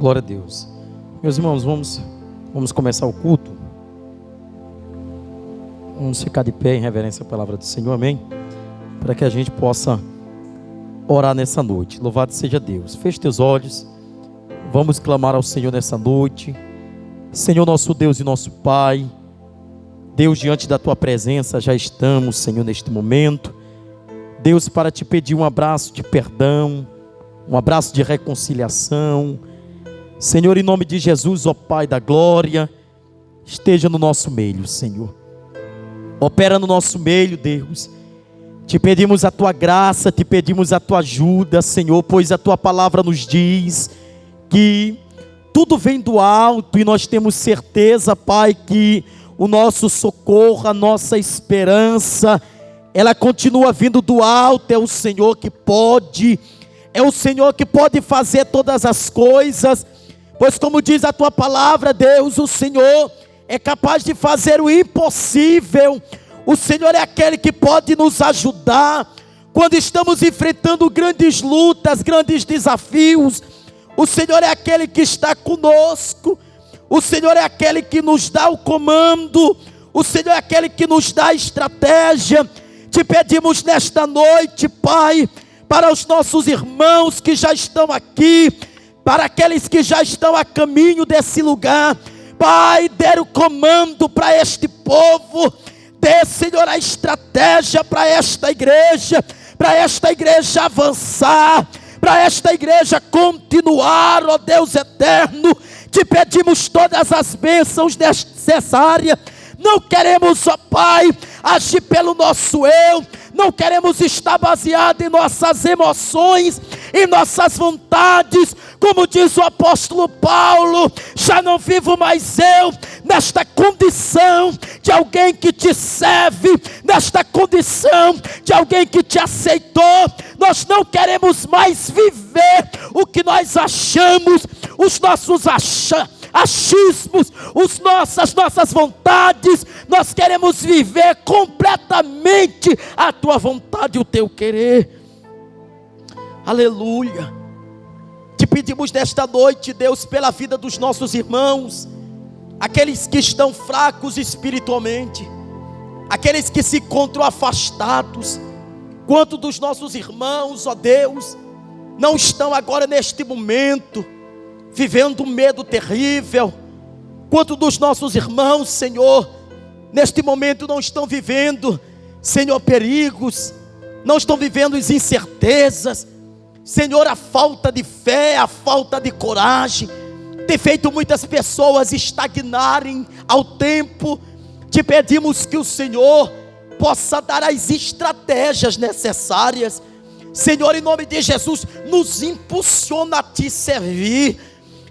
Glória a Deus. Meus irmãos, vamos começar o culto. Vamos ficar de pé em reverência à palavra do Senhor, amém? Para que a gente possa orar nessa noite. Louvado seja Deus. Feche teus olhos. Vamos clamar ao Senhor nessa noite. Senhor, nosso Deus e nosso Pai, Deus, diante da Tua presença já estamos, Senhor, neste momento. Deus, para te pedir um abraço de perdão, um abraço de reconciliação. Senhor, em nome de Jesus, ó Pai da glória, esteja no nosso meio, Senhor. Opera no nosso meio, Deus. Te pedimos a Tua graça, te pedimos a Tua ajuda, Senhor, pois a Tua palavra nos diz que tudo vem do alto e nós temos certeza, Pai, que o nosso socorro, a nossa esperança, ela continua vindo do alto. É o Senhor que pode, é o Senhor que pode fazer todas as coisas, pois como diz a Tua palavra, Deus, o Senhor é capaz de fazer o impossível. O Senhor é aquele que pode nos ajudar quando estamos enfrentando grandes lutas, grandes desafios. O Senhor é aquele que está conosco. O Senhor é aquele que nos dá o comando. O Senhor é aquele que nos dá a estratégia. Te pedimos nesta noite, Pai, para os nossos irmãos que já estão aqui, para aqueles que já estão a caminho desse lugar, Pai, dê o comando para este povo. Dê, Senhor, a estratégia para esta igreja avançar, para esta igreja continuar, ó Deus eterno. Te pedimos todas as bênçãos necessárias. Não queremos, ó Pai, agir pelo nosso eu. Não queremos estar baseado em nossas emoções, em nossas vontades. Como diz o apóstolo Paulo, já não vivo mais eu, nesta condição de alguém que te serve, nesta condição de alguém que te aceitou. Nós não queremos mais viver o que nós achamos, os nossos achismos, as nossas vontades. Nós queremos viver completamente a Tua vontade e o Teu querer. Aleluia. Te pedimos nesta noite, Deus, pela vida dos nossos irmãos, aqueles que estão fracos espiritualmente, aqueles que se encontram afastados. Quantos dos nossos irmãos, ó Deus, não estão agora neste momento vivendo um medo terrível? Quantos dos nossos irmãos, Senhor, neste momento não estão vivendo, Senhor, perigos, não estão vivendo as incertezas? Senhor, a falta de fé, a falta de coragem tem feito muitas pessoas estagnarem ao tempo. Te pedimos que o Senhor possa dar as estratégias necessárias. Senhor, em nome de Jesus, nos impulsiona a Te servir.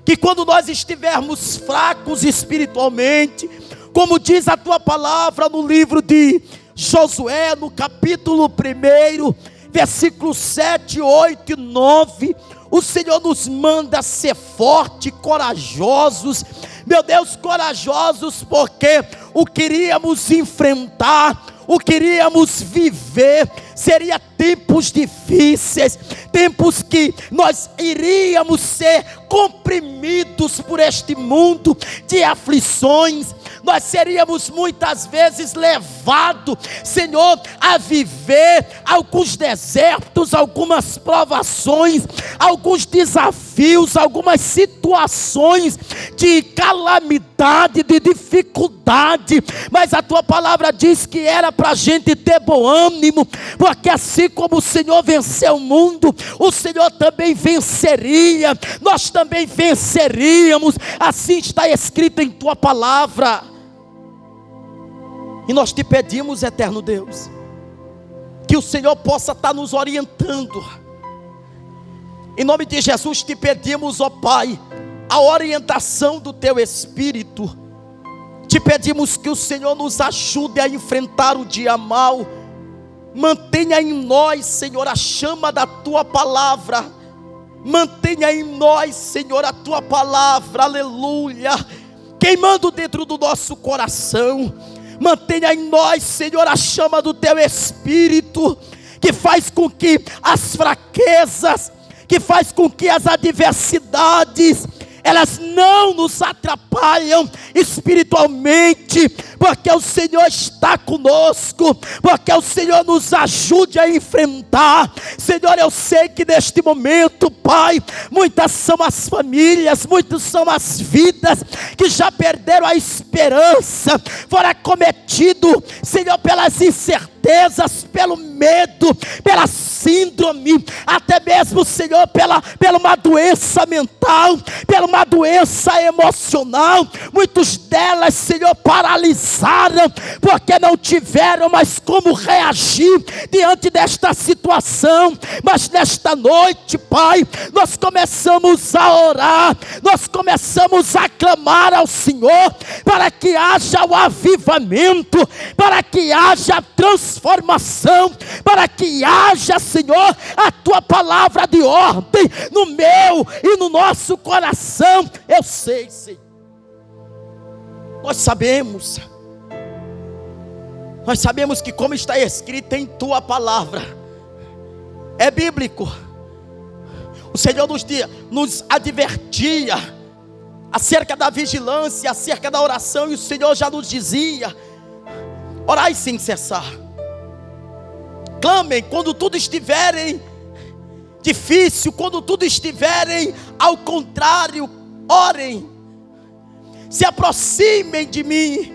Que quando nós estivermos fracos espiritualmente, como diz a Tua palavra no livro de Josué, no capítulo 1, versículos 7, 8 e 9, o Senhor nos manda ser fortes, corajosos. Meu Deus, corajosos porque o queríamos enfrentar, o queríamos viver. Seria tempos difíceis, tempos que nós iríamos ser comprimidos por este mundo de aflições. Nós seríamos muitas vezes levados, Senhor, a viver alguns desertos, algumas provações, alguns desafios, algumas situações de calamidade, de dificuldade. Mas a Tua palavra diz que era para a gente ter bom ânimo, porque assim como o Senhor venceu o mundo, o Senhor também venceria, nós também venceríamos. Assim está escrito em Tua palavra. E nós te pedimos, eterno Deus, que o Senhor possa estar nos orientando. Em nome de Jesus te pedimos, ó Pai, a orientação do Teu Espírito. Te pedimos que o Senhor nos ajude a enfrentar o dia mau. Mantenha em nós, Senhor, a chama da Tua palavra. Mantenha em nós, Senhor, a Tua palavra, aleluia, queimando dentro do nosso coração. Mantenha em nós, Senhor, a chama do Teu Espírito, que faz com que as fraquezas, que faz com que as adversidades, elas não nos atrapalham espiritualmente, porque o Senhor está conosco, porque o Senhor nos ajude a enfrentar. Senhor, eu sei que neste momento, Pai, muitas são as famílias, muitas são as vidas que já perderam a esperança, foram acometidos, Senhor, pelas incertezas, pelo medo, pela síndrome, até mesmo, Senhor, pela uma doença mental, pela uma doença emocional. Muitos delas, Senhor, paralisaram, porque não tiveram mais como reagir diante desta situação. Mas nesta noite, Pai, nós começamos a orar, nós começamos a clamar ao Senhor, para que haja o avivamento, para que haja a transformação, para que haja, Senhor, a Tua palavra de ordem no meu e no nosso coração. Eu sei, Senhor, nós sabemos que, como está escrito em Tua palavra, é bíblico. O Senhor nos advertia acerca da vigilância, acerca da oração, e o Senhor já nos dizia: orai sem cessar, clamem quando tudo estiverem difícil, quando tudo estiverem ao contrário, orem, se aproximem de mim.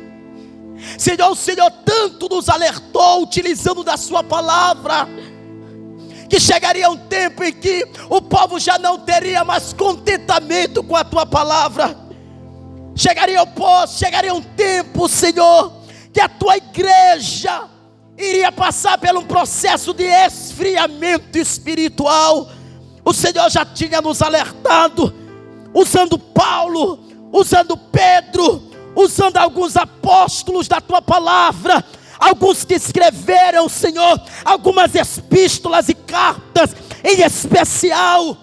Senhor, o Senhor tanto nos alertou, utilizando da sua palavra, que chegaria um tempo em que o povo já não teria mais contentamento com a Tua palavra. Chegaria um tempo, Senhor, que a Tua igreja iria passar por um processo de esfriamento espiritual. O Senhor já tinha nos alertado, usando Paulo, usando Pedro, usando alguns apóstolos da Tua palavra, alguns que escreveram, Senhor, algumas epístolas e cartas, em especial,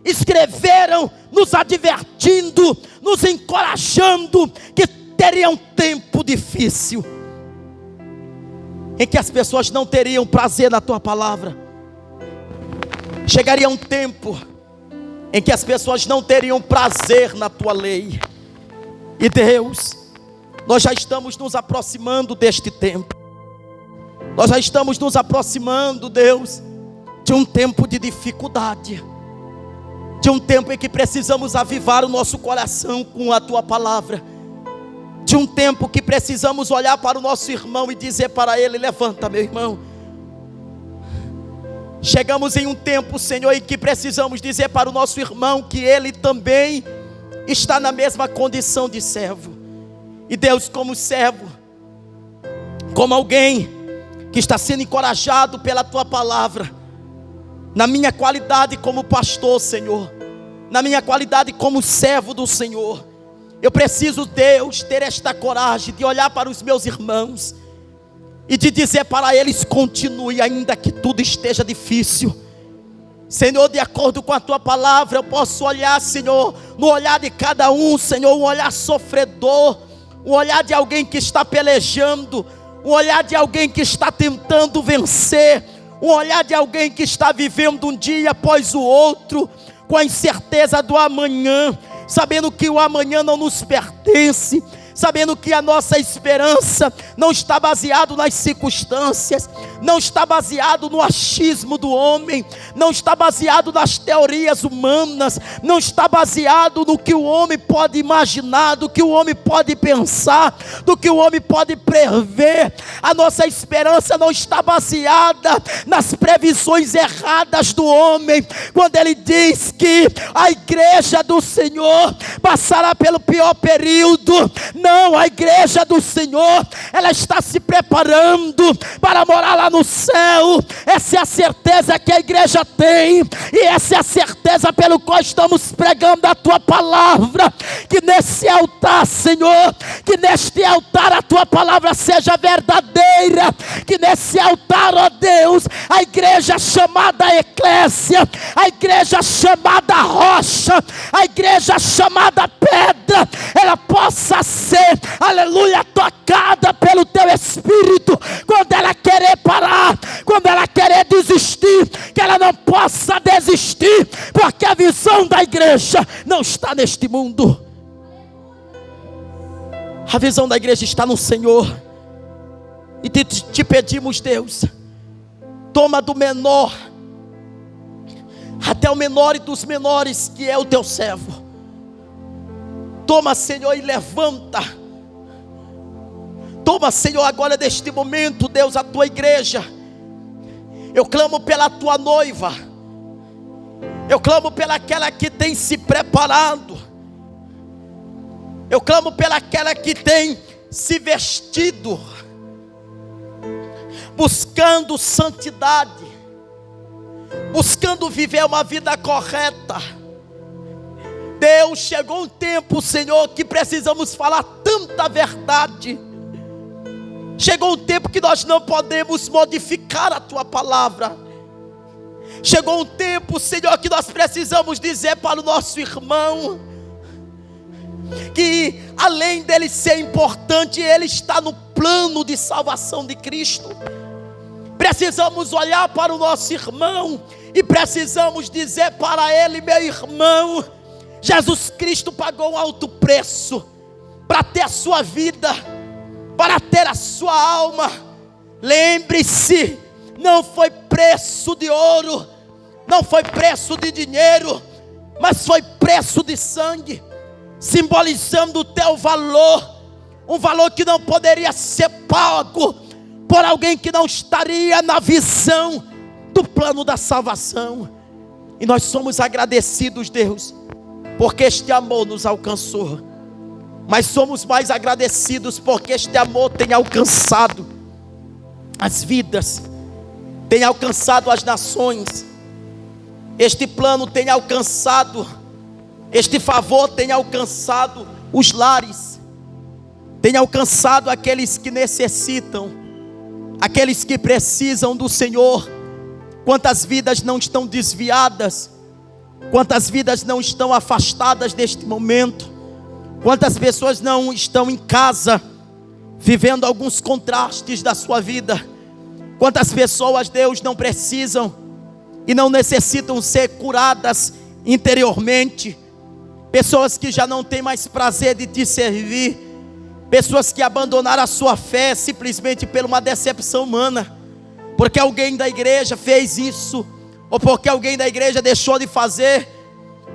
escreveram nos advertindo, nos encorajando, que teria um tempo difícil, em que as pessoas não teriam prazer na Tua palavra. Chegaria um tempo em que as pessoas não teriam prazer na Tua lei. E Deus, nós já estamos nos aproximando deste tempo. Nós já estamos nos aproximando, Deus, de um tempo de dificuldade, de um tempo em que precisamos avivar o nosso coração com a Tua palavra, de um tempo que precisamos olhar para o nosso irmão e dizer para ele: levanta, meu irmão. Chegamos em um tempo, Senhor, em que precisamos dizer para o nosso irmão que ele também está na mesma condição de servo. E Deus, como servo, como alguém que está sendo encorajado pela Tua palavra, na minha qualidade como pastor, Senhor, na minha qualidade como servo do Senhor, eu preciso, Deus, ter esta coragem de olhar para os meus irmãos e de dizer para eles: continue, ainda que tudo esteja difícil. Senhor, de acordo com a Tua palavra, eu posso olhar, Senhor, no olhar de cada um, Senhor, um olhar sofredor, um olhar de alguém que está pelejando, um olhar de alguém que está tentando vencer, um olhar de alguém que está vivendo um dia após o outro, com a incerteza do amanhã, sabendo que o amanhã não nos pertence, sabendo que a nossa esperança não está baseado nas circunstâncias, não está baseado no achismo do homem, não está baseado nas teorias humanas, não está baseado no que o homem pode imaginar, do que o homem pode pensar, do que o homem pode prever. A nossa esperança não está baseada nas previsões erradas do homem, quando ele diz que a igreja do Senhor passará pelo pior período. Não, a igreja do Senhor, ela está se preparando para morar lá no céu. Essa é a certeza que a igreja tem, e essa é a certeza pelo qual estamos pregando a Tua palavra. Que nesse altar, Senhor, que neste altar a Tua palavra seja verdadeira, que nesse altar, ó Deus, a igreja chamada eclésia, a igreja chamada rocha, a igreja chamada pedra, ela possa ser, aleluia, tocada pelo Teu Espírito. Quando ela querer parar, quando ela querer desistir, que ela não possa desistir, porque a visão visão da igreja não está neste mundo. A visão da igreja está no Senhor. E te pedimos, Deus, toma do menor até o menor e dos menores, que é o teu servo. Toma, Senhor, e levanta. Toma, Senhor, agora neste momento, Deus, a tua igreja. Eu clamo pela tua noiva. Eu clamo pelaquela que tem se preparado. Eu clamo pelaquela que tem se vestido, buscando santidade, buscando viver uma vida correta. Deus, chegou um tempo, Senhor, que precisamos falar tanta verdade. Chegou um tempo que nós não podemos modificar a tua palavra. Chegou um tempo, Senhor, que nós precisamos dizer para o nosso irmão que além dele ser importante, ele está no plano de salvação de Cristo. Precisamos olhar para o nosso irmão e precisamos dizer para ele: meu irmão, Jesus Cristo pagou um alto preço para ter a sua vida, para ter a sua alma. Lembre-se, não foi preço de ouro, não foi preço de dinheiro, mas foi preço de sangue, simbolizando o teu valor, um valor que não poderia ser pago por alguém que não estaria na visão do plano da salvação. E nós somos agradecidos, Deus, porque este amor nos alcançou. Mas somos mais agradecidos porque este amor tem alcançado as vidas, tem alcançado as nações. Este plano tem alcançado, este favor tem alcançado os lares, tem alcançado aqueles que necessitam, aqueles que precisam do Senhor. Quantas vidas não estão desviadas, quantas vidas não estão afastadas deste momento, quantas pessoas não estão em casa, vivendo alguns contrastes da sua vida. Quantas pessoas, Deus, não precisam e não necessitam ser curadas interiormente. Pessoas que já não têm mais prazer de te servir. Pessoas que abandonaram a sua fé simplesmente por uma decepção humana, porque alguém da igreja fez isso, ou porque alguém da igreja deixou de fazer.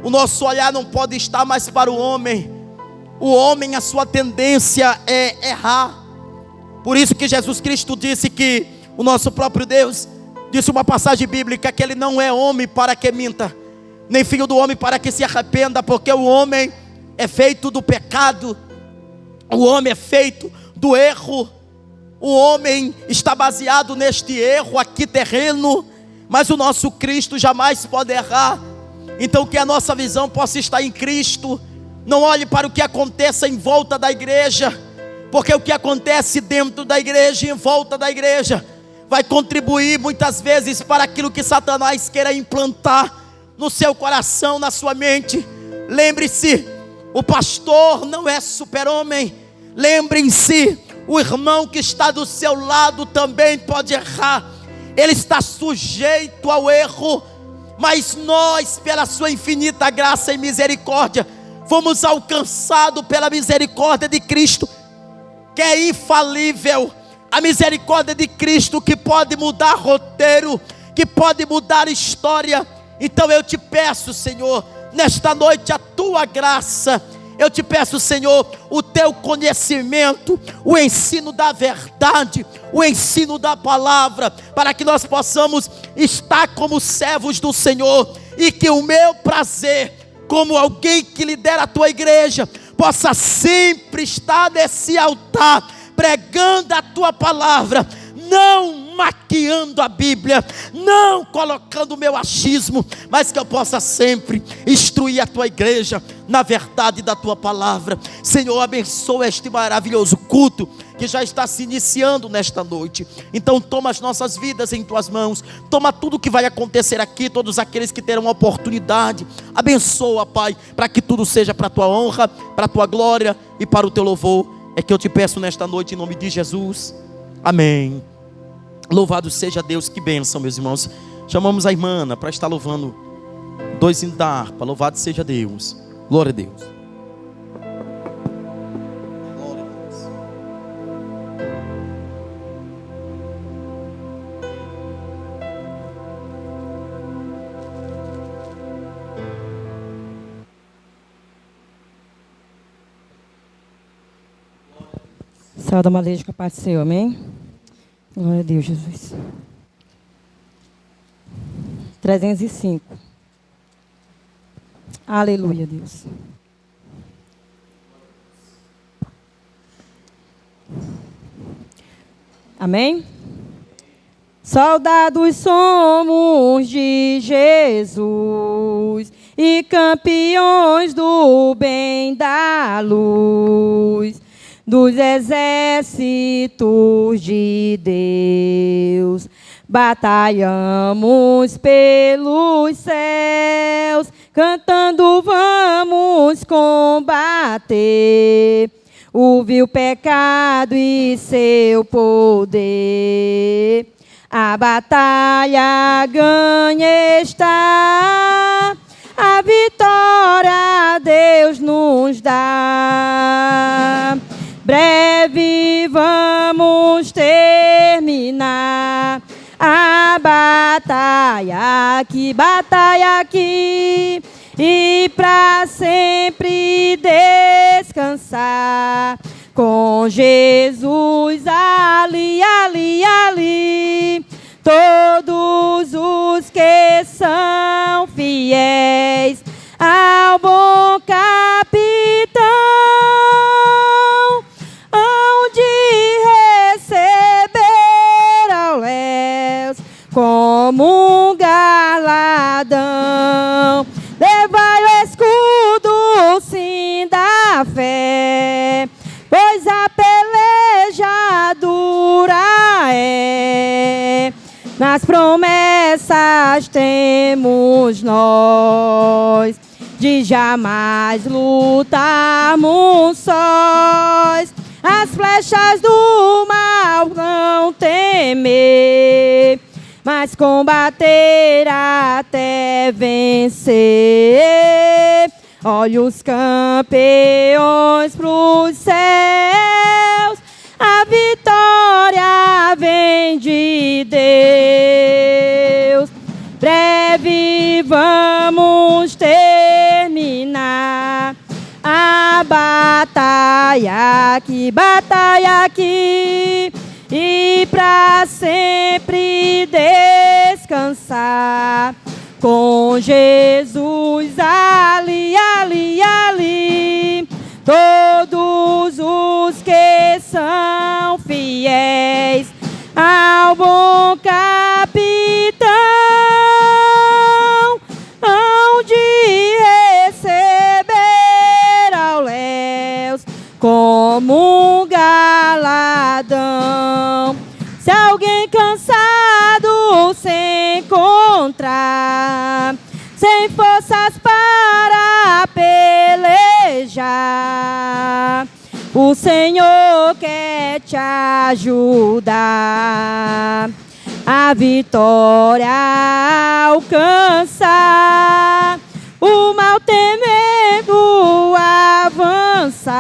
O nosso olhar não pode estar mais para o homem. O homem, a sua tendência é errar. Por isso que Jesus Cristo disse que o nosso próprio Deus disse uma passagem bíblica que ele não é homem para que minta, nem filho do homem para que se arrependa, porque o homem é feito do pecado, o homem é feito do erro, o homem está baseado neste erro aqui terreno, mas o nosso Cristo jamais pode errar. Então que a nossa visão possa estar em Cristo. Não olhe para o que aconteça em volta da igreja, porque o que acontece dentro da igreja e em volta da igreja vai contribuir muitas vezes para aquilo que Satanás queira implantar no seu coração, na sua mente. Lembre-se, o pastor não é super-homem. Lembrem-se, o irmão que está do seu lado também pode errar. Ele está sujeito ao erro, mas nós, pela sua infinita graça e misericórdia, fomos alcançados pela misericórdia de Cristo, que é infalível. A misericórdia de Cristo que pode mudar roteiro, que pode mudar história. Então eu te peço, Senhor, nesta noite a tua graça. Eu te peço, Senhor, o teu conhecimento, o ensino da verdade, o ensino da palavra, para que nós possamos estar como servos do Senhor, e que o meu prazer, como alguém que lidera a tua igreja, possa sempre estar nesse altar, pregando a tua palavra, não maquiando a Bíblia, não colocando o meu achismo, mas que eu possa sempre instruir a tua igreja na verdade da tua palavra. Senhor, abençoa este maravilhoso culto que já está se iniciando nesta noite. Então toma as nossas vidas em tuas mãos, toma tudo que vai acontecer aqui, todos aqueles que terão a oportunidade. Abençoa, Pai, para que tudo seja para a tua honra, para a tua glória e para o teu louvor. É que eu te peço nesta noite em nome de Jesus. Amém. Louvado seja Deus. Que bênção, meus irmãos. Chamamos a irmã Ana para estar louvando 2 hinos da harpa. Louvado seja Deus. Glória a Deus. Glória a Deus. Salve uma leite com a paz do Senhor, amém? Glória a Deus, Jesus. 305. Aleluia, Deus. Amém? Soldados somos de Jesus e campeões do bem da luz, dos exércitos de Deus. Batalhamos pelos céus, cantando vamos combater o vil pecado e seu poder. A batalha ganha está, a vitória Deus nos dá. Breve vamos terminar a batalha aqui, e para sempre descansar com Jesus ali. Todos os que são fiéis ao bom capitão hão de receber ao léus como um galardão. Levai o escudo, sim, da fé, pois a peleja dura é. Nas promessas temos nós de jamais lutarmos sós. As flechas do mal não temer, mas combater até vencer. Olhe os campeões pros céus, a vitória vem de Deus. Breve vamos terminar a batalha aqui, e para sempre descansar com Jesus ali. Todos os que são fiéis ao bom capitão hão de receber ao léus como um galardão. Se alguém cansado se encontrar, sem forças para pelejar, o Senhor quer te ajudar a vitória alcançar, o mal temendo avançar,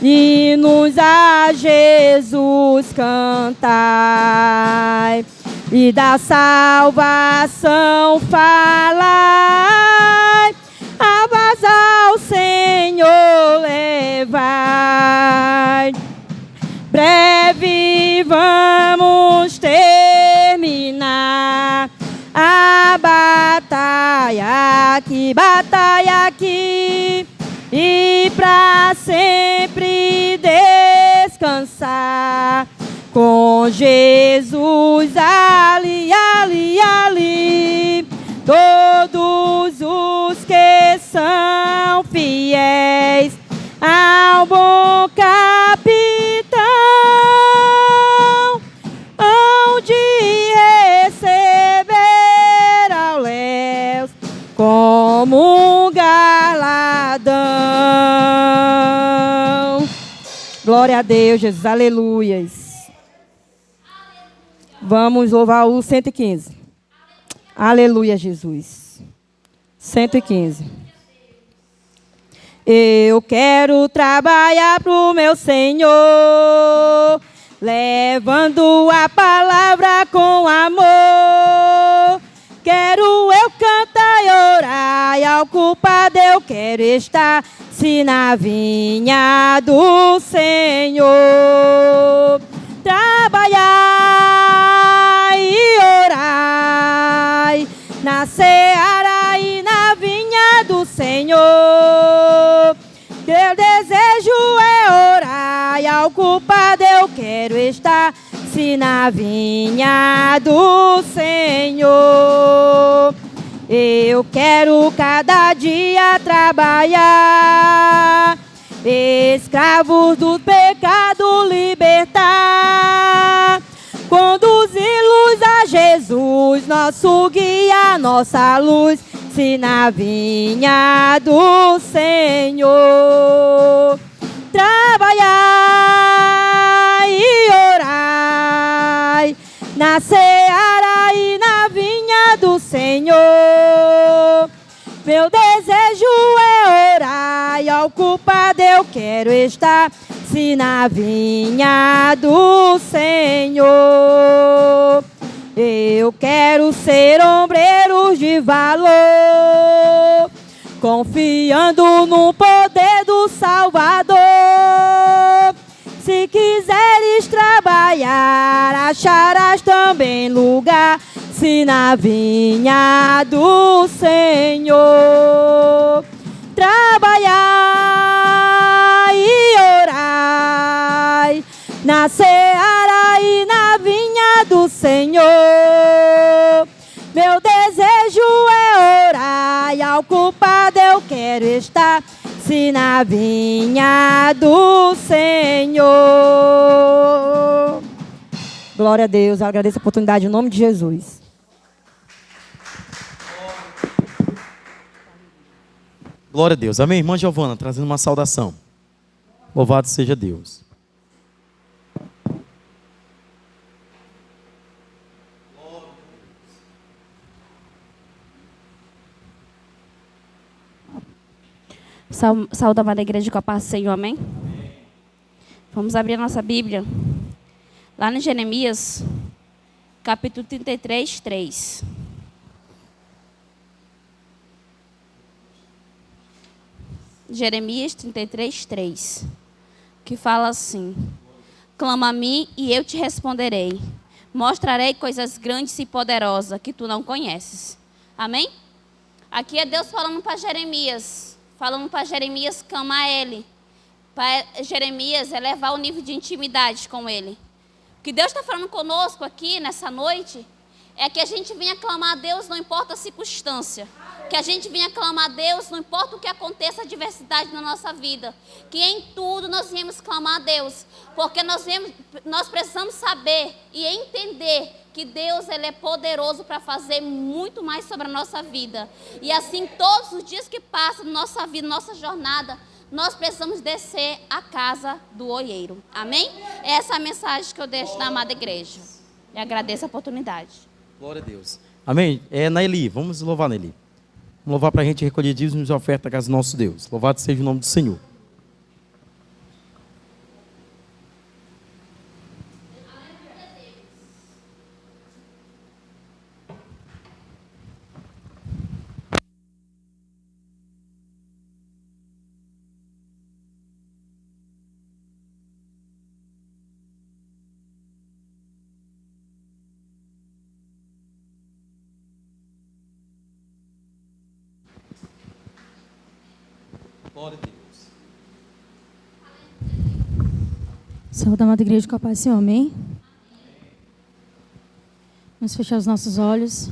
hinos a Jesus cantai, e da salvação falai, a paz ao Senhor levai. Breve vamos terminar a batalha aqui, e para sempre descansar com Jesus ali. Todos os que são fiéis ao bom capitão hão de receber ao léus como um galardão. Glória a Deus, Jesus, aleluias. Vamos louvar o 115. Aleluia, Jesus. 115. Eu quero trabalhar pro meu Senhor, levando a palavra com amor. Quero eu cantar e orar, e ao culpado eu quero estar, se na vinha do Senhor. Trabalhar e orar, na seara e na vinha do Senhor. Teu desejo é orar, e ao culpado eu quero estar, se na vinha do Senhor. Eu quero cada dia trabalhar, escravos do pecado libertar, conduzi-los a Jesus, nosso guia, nossa luz, se na vinha do Senhor. Trabalhar e orar, na seara e na vinha do Senhor. Meu desejo é orar, e ao culpado eu quero estar, se na vinha do Senhor. Eu quero ser ombreiro de valor, confiando no poder do Salvador. Se quiseres trabalhar, acharás também lugar, se na vinha do Senhor. Trabalhar e orar, na seara e na vinha do Senhor. Meu desejo é orar, e ao culpado eu quero estar, se na vinha do Senhor. Glória a Deus, eu agradeço a oportunidade em nome de Jesus. Glória a Deus. Amém, irmã Giovana, trazendo uma saudação. Louvado seja Deus. Saúde, amada igreja, com a paz do Senhor, amém? Vamos abrir a nossa Bíblia. Lá em Jeremias, capítulo 33, 3. Jeremias 33, 3. Que fala assim: clama a mim e eu te responderei. Mostrarei coisas grandes e poderosas que tu não conheces. Amém? Aqui é Deus falando para Jeremias. Falando para Jeremias clamar a Ele. Para Jeremias elevar o nível de intimidade com Ele. O que Deus está falando conosco aqui nessa noite é que a gente venha clamar a Deus, não importa a circunstância. Que a gente venha clamar a Deus, não importa o que aconteça, a adversidade na nossa vida. Que em tudo nós viemos clamar a Deus. Porque nós precisamos saber e entender que Deus, Ele é poderoso para fazer muito mais sobre a nossa vida. E assim, todos os dias que passam na nossa vida, nossa jornada, nós precisamos descer à casa do olheiro. Amém? Essa é a mensagem que eu deixo na amada igreja. E agradeço a oportunidade. Glória a Deus. Amém? É Naeli, vamos louvar Naeli. Vamos louvar para a gente recolher dízimos e oferta à casa do nosso Deus. Louvado seja o nome do Senhor. Glória a Deus. Saúde, amada igreja, com a paz do Senhor, amém? Vamos fechar os nossos olhos.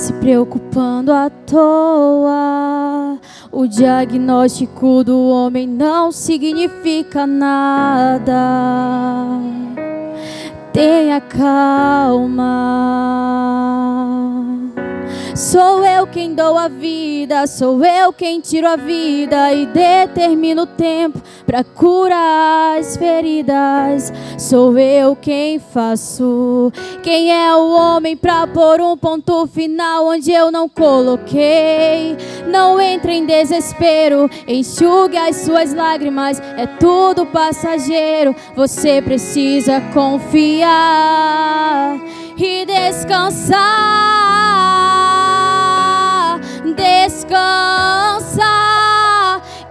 se preocupando à toa. O diagnóstico do homem não significa nada. Tenha calma. Sou eu quem dou a vida, sou eu quem tiro a vida e determino o tempo para curar as feridas. Sou eu quem faço. Quem é o homem para pôr um ponto final onde eu não coloquei? Não entre em desespero, enxugue as suas lágrimas, é tudo passageiro. Você precisa confiar e descansar. Descansa,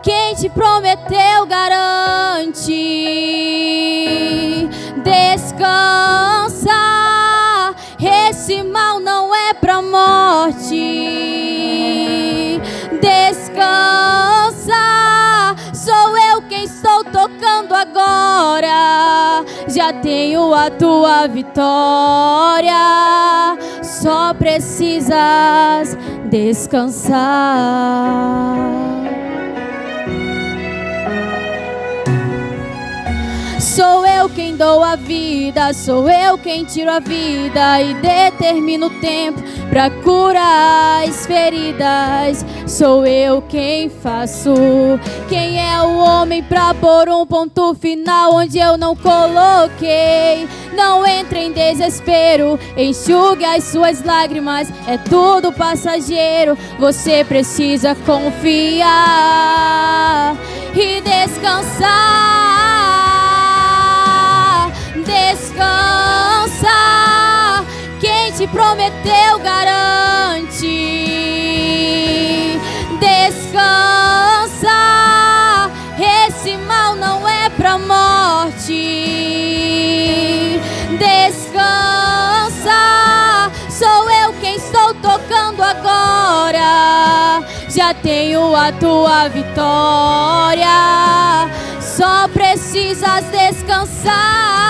quem te prometeu garante. Descansa, esse mal não é pra morte. Descansa, sou eu quem estou tocando agora. Já tenho a tua vitória, só precisas descansar. Sou eu quem dou a vida, sou eu quem tiro a vida e determino o tempo para curar as feridas. Sou eu quem faço. Quem é o homem para pôr um ponto final onde eu não coloquei? Não entre em desespero, enxugue as suas lágrimas, é tudo passageiro. Você precisa confiar e descansar. Descansa, quem te prometeu garante. Descansa, esse mal não é pra morte. Descansa, sou eu quem estou tocando agora. Já tenho a tua vitória, só precisas descansar.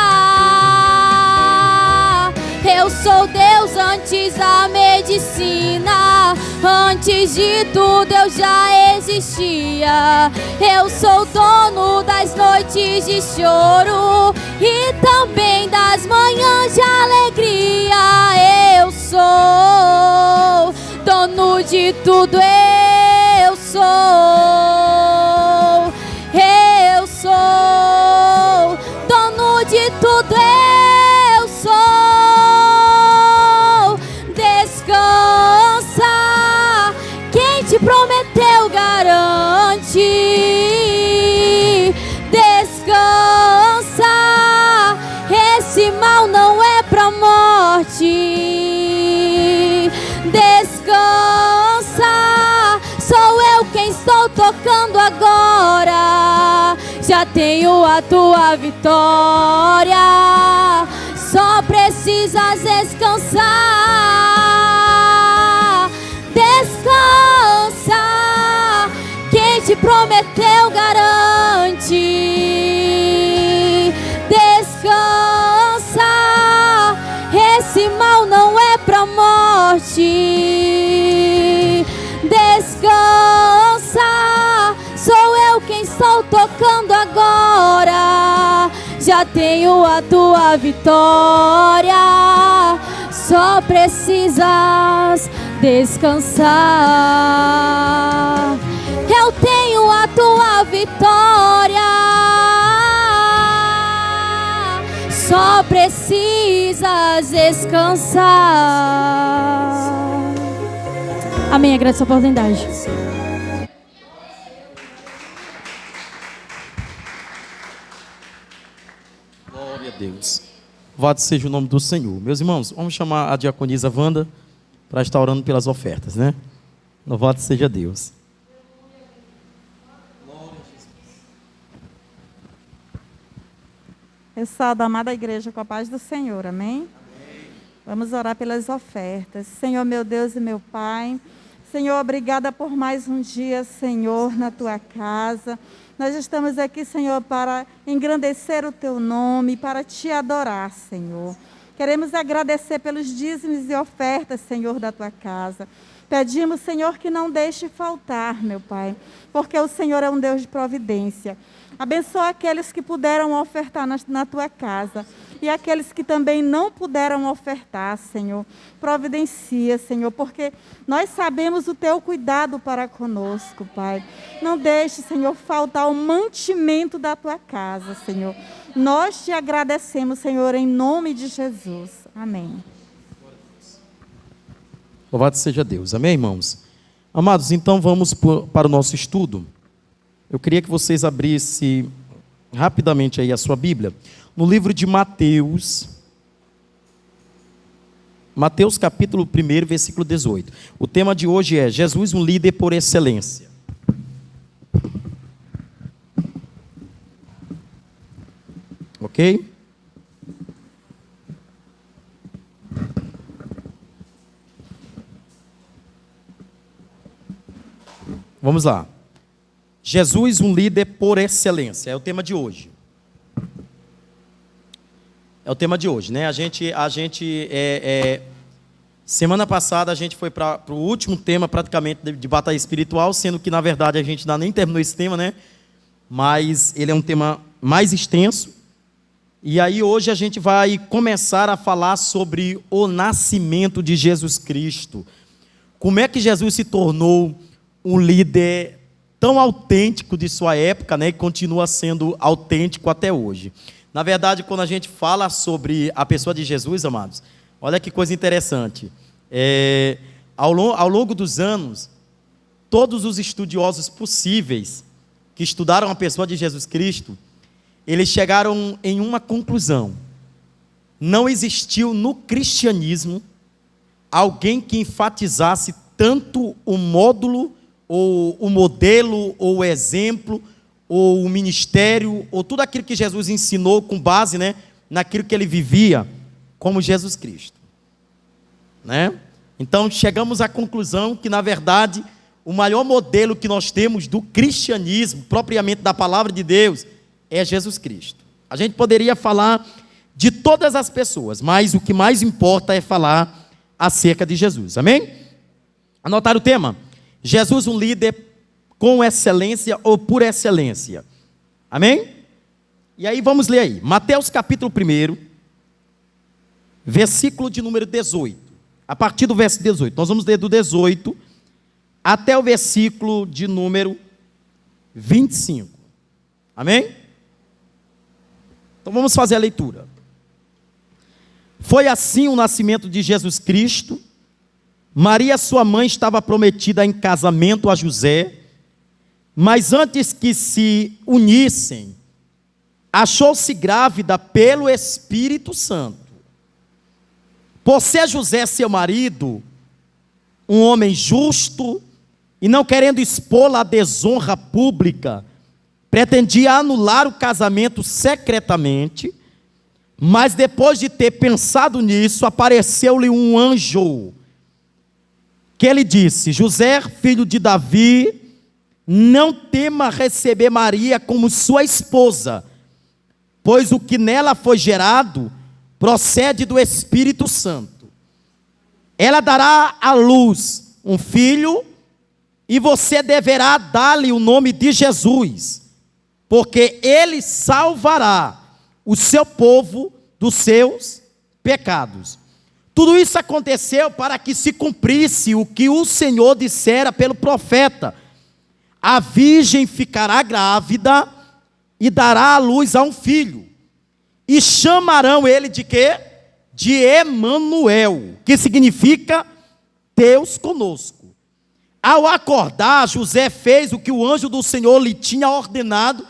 Eu sou Deus antes da medicina, antes de tudo eu já existia. Eu sou dono das noites de choro e também das manhãs de alegria. Eu sou dono de tudo, eu sou. Eu sou dono de tudo, eu sou. Descansa, quem te prometeu garante. Descansa, esse mal não é pra morte. Descansa, sou eu quem estou tocando agora. Já tenho a tua vitória, só precisas descansar. Descansa, quem te prometeu garante. Descansa, esse mal não é pra morte. Descansa, sou eu quem estou tocando agora. Já tenho a tua vitória, só precisas descansar. Eu tenho a tua vitória, só precisas descansar. Amém. Agradeço a oportunidade. Glória a Deus. Louvado seja o nome do Senhor. Meus irmãos, vamos chamar a diaconisa Wanda para estar orando pelas ofertas, né? Louvado seja Deus. Eu saldo a amada igreja com a paz do Senhor, amém? Vamos orar pelas ofertas. Senhor, meu Deus e meu Pai, Senhor, obrigada por mais um dia, Senhor, na Tua casa. Nós estamos aqui, Senhor, para engrandecer o Teu nome, para Te adorar, Senhor. Queremos agradecer pelos dízimos e ofertas, Senhor, da tua casa. Pedimos, Senhor, que não deixe faltar, meu Pai, porque o Senhor é um Deus de providência. Abençoa aqueles que puderam ofertar na tua casa e aqueles que também não puderam ofertar, Senhor. Providencia, Senhor, porque nós sabemos o teu cuidado para conosco, Pai. Não deixe, Senhor, faltar o mantimento da tua casa, Senhor. Nós te agradecemos, Senhor, em nome de Jesus. Amém. Louvado seja Deus. Amém, irmãos? Amados, então vamos para o nosso estudo. Eu queria que vocês abrissem rapidamente aí a sua Bíblia, no livro de Mateus. Mateus capítulo 1, versículo 18. O tema de hoje é Jesus, um líder por excelência. Ok? Vamos lá. Jesus, um líder por excelência, é o tema de hoje. É o tema de hoje, né? Semana passada a gente foi para o último tema praticamente de batalha espiritual, sendo que na verdade a gente ainda nem terminou esse tema, né? Mas ele é um tema mais extenso. E aí hoje a gente vai começar a falar sobre o nascimento de Jesus Cristo. Como é que Jesus se tornou um líder tão autêntico de sua época, né, e continua sendo autêntico até hoje. Na verdade, quando a gente fala sobre a pessoa de Jesus, amados, olha que coisa interessante. Ao longo dos anos, todos os estudiosos possíveis que estudaram a pessoa de Jesus Cristo, eles chegaram em uma conclusão: não existiu no cristianismo alguém que enfatizasse tanto o módulo, ou o modelo, ou o exemplo, ou o ministério, ou tudo aquilo que Jesus ensinou com base, né, naquilo que ele vivia, como Jesus Cristo, né? Então chegamos à conclusão que na verdade o maior modelo que nós temos do cristianismo, propriamente da palavra de Deus, é Jesus Cristo. A gente poderia falar de todas as pessoas, mas o que mais importa é falar acerca de Jesus, amém? Anotaram o tema? Jesus, um líder com excelência ou por excelência. Amém? E aí vamos ler aí. Mateus capítulo 1, versículo de número 18. A partir do verso 18. Nós vamos ler do 18 até o versículo de número 25. Amém? Então vamos fazer a leitura. Foi assim o nascimento de Jesus Cristo. Maria, sua mãe, estava prometida em casamento a José, mas antes que se unissem, achou-se grávida pelo Espírito Santo. Por ser José, seu marido, um homem justo, e não querendo expô-la à desonra pública, pretendia anular o casamento secretamente, mas depois de ter pensado nisso, apareceu-lhe um anjo, que ele disse: José, filho de Davi, não tema receber Maria como sua esposa, pois o que nela foi gerado procede do Espírito Santo. Ela dará à luz um filho, e você deverá dar-lhe o nome de Jesus, porque ele salvará o seu povo dos seus pecados. Tudo isso aconteceu para que se cumprisse o que o Senhor dissera pelo profeta: a virgem ficará grávida e dará à luz a um filho, e chamarão ele de quê? De Emanuel, que significa Deus conosco. Ao acordar, José fez o que o anjo do Senhor lhe tinha ordenado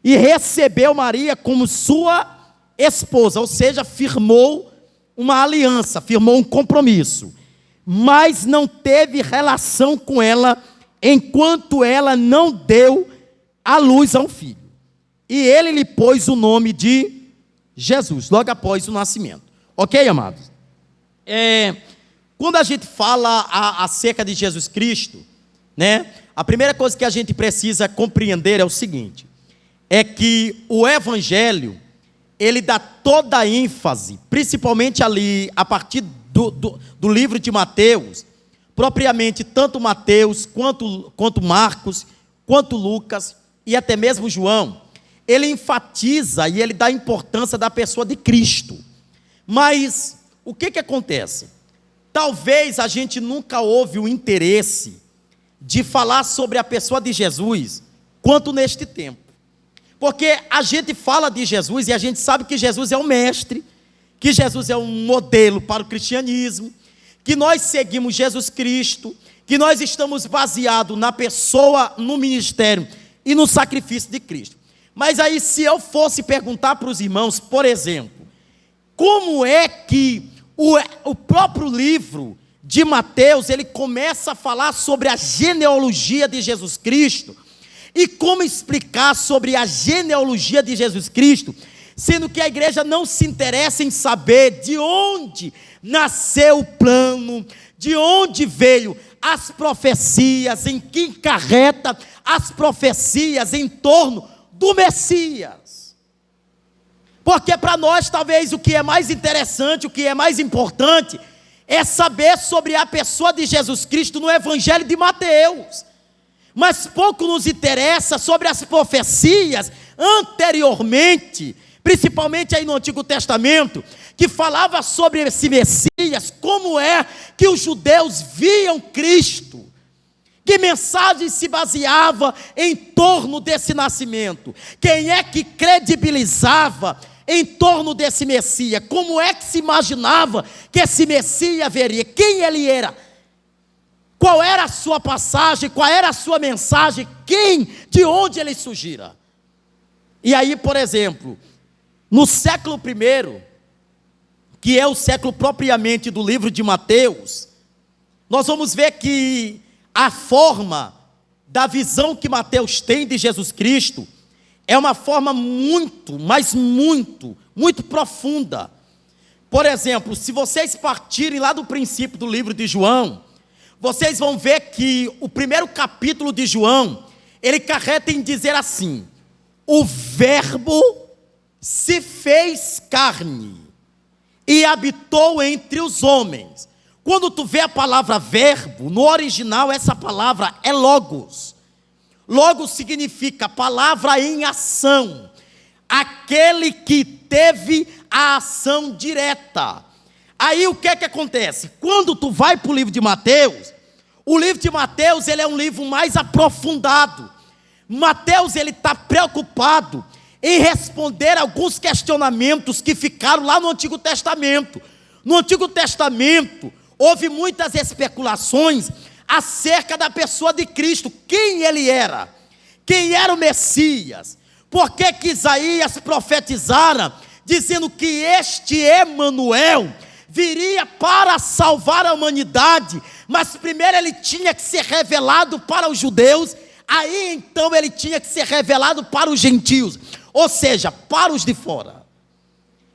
e recebeu Maria como sua esposa, ou seja, firmou uma aliança, firmou um compromisso, mas não teve relação com ela enquanto ela não deu à luz a um filho. E ele lhe pôs o nome de Jesus, logo após o nascimento. Ok, amados? Quando a gente fala acerca de Jesus Cristo, né, a primeira coisa que a gente precisa compreender é o seguinte: é que o Evangelho ele dá toda a ênfase, principalmente ali, a partir do livro de Mateus, propriamente tanto Mateus, quanto Marcos, quanto Lucas, e até mesmo João, ele enfatiza e ele dá importância da pessoa de Cristo. Mas, o que acontece? Talvez a gente nunca houve o interesse de falar sobre a pessoa de Jesus, quanto neste tempo. Porque a gente fala de Jesus e a gente sabe que Jesus é um mestre, que Jesus é um modelo para o cristianismo, que nós seguimos Jesus Cristo, que nós estamos baseados na pessoa, no ministério e no sacrifício de Cristo. Mas aí, se eu fosse perguntar para os irmãos, por exemplo, como é que o próprio livro de Mateus, ele começa a falar sobre a genealogia de Jesus Cristo, e como explicar sobre a genealogia de Jesus Cristo, sendo que a igreja não se interessa em saber de onde nasceu o plano, de onde veio as profecias, em que encarreta as profecias em torno do Messias. Porque para nós, talvez, o que é mais interessante, o que é mais importante, é saber sobre a pessoa de Jesus Cristo no Evangelho de Mateus. Mas pouco nos interessa sobre as profecias anteriormente, principalmente aí no Antigo Testamento, que falava sobre esse Messias, como é que os judeus viam Cristo, que mensagem se baseava em torno desse nascimento, quem é que credibilizava em torno desse Messias, como é que se imaginava que esse Messias veria, quem ele era, qual era a sua passagem, qual era a sua mensagem, de onde ele surgira. E aí, por exemplo, no século I, que é o século propriamente do livro de Mateus, nós vamos ver que a forma da visão que Mateus tem de Jesus Cristo é uma forma muito, mas muito profunda. Por exemplo, se vocês partirem lá do princípio do livro de João, vocês vão ver que o primeiro capítulo de João, ele carrega em dizer assim: o verbo se fez carne e habitou entre os homens. Quando tu vê a palavra verbo, no original essa palavra é logos. Logos significa palavra em ação, aquele que teve a ação direta. Aí o que acontece? Quando tu vai para o livro de Mateus, o livro de Mateus ele é um livro mais aprofundado. Mateus ele está preocupado em responder alguns questionamentos que ficaram lá no Antigo Testamento. No Antigo Testamento houve muitas especulações acerca da pessoa de Cristo, quem ele era, quem era o Messias, por que Isaías profetizara, dizendo que este Emanuel viria para salvar a humanidade, mas primeiro ele tinha que ser revelado para os judeus, aí então ele tinha que ser revelado para os gentios, ou seja, para os de fora.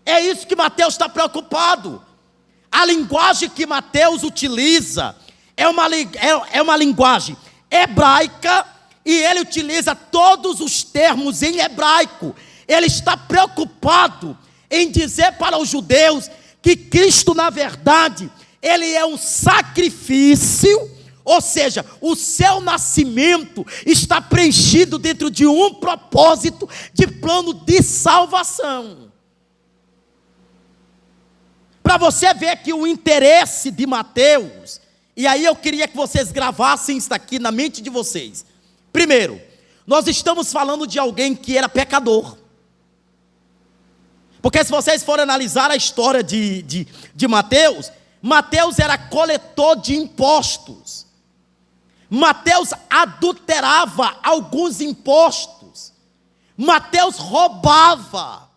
É isso que Mateus está preocupado. A linguagem que Mateus utiliza é uma linguagem hebraica, e ele utiliza todos os termos em hebraico. Ele está preocupado em dizer para os judeus que Cristo, na verdade, ele é um sacrifício, ou seja, o seu nascimento está preenchido dentro de um propósito de plano de salvação. Para você ver que o interesse de Mateus, e aí eu queria que vocês gravassem isso aqui na mente de vocês. Primeiro, nós estamos falando de alguém que era pecador. Porque se vocês forem analisar a história de Mateus, Mateus era coletor de impostos. Mateus adulterava alguns impostos. Mateus roubava.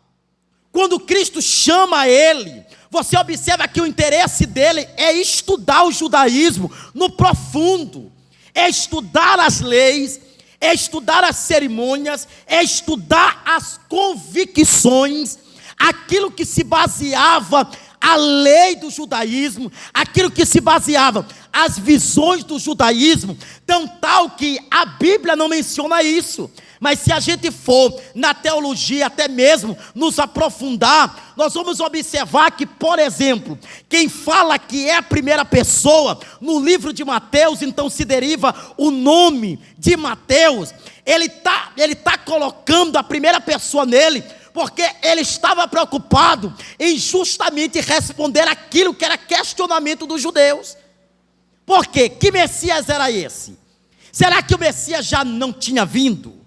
Quando Cristo chama ele, você observa que o interesse dele é estudar o judaísmo no profundo, é estudar as leis, é estudar as cerimônias, é estudar as convicções, aquilo que se baseava a lei do judaísmo, aquilo que se baseava as visões do judaísmo, tão tal que a Bíblia não menciona isso. Mas se a gente for na teologia, até mesmo nos aprofundar, nós vamos observar que, por exemplo, quem fala que é a primeira pessoa no livro de Mateus, então se deriva o nome de Mateus, ele tá colocando a primeira pessoa nele, porque ele estava preocupado em justamente responder aquilo que era questionamento dos judeus. Por quê? Que Messias era esse? Será que o Messias já não tinha vindo?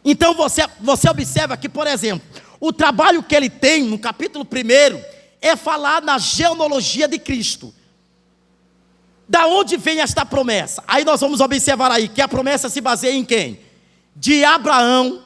Então você observa que, por exemplo, o trabalho que ele tem no capítulo 1 é falar na genealogia de Cristo. Da onde vem esta promessa? Aí nós vamos observar aí que a promessa se baseia em quem? De Abraão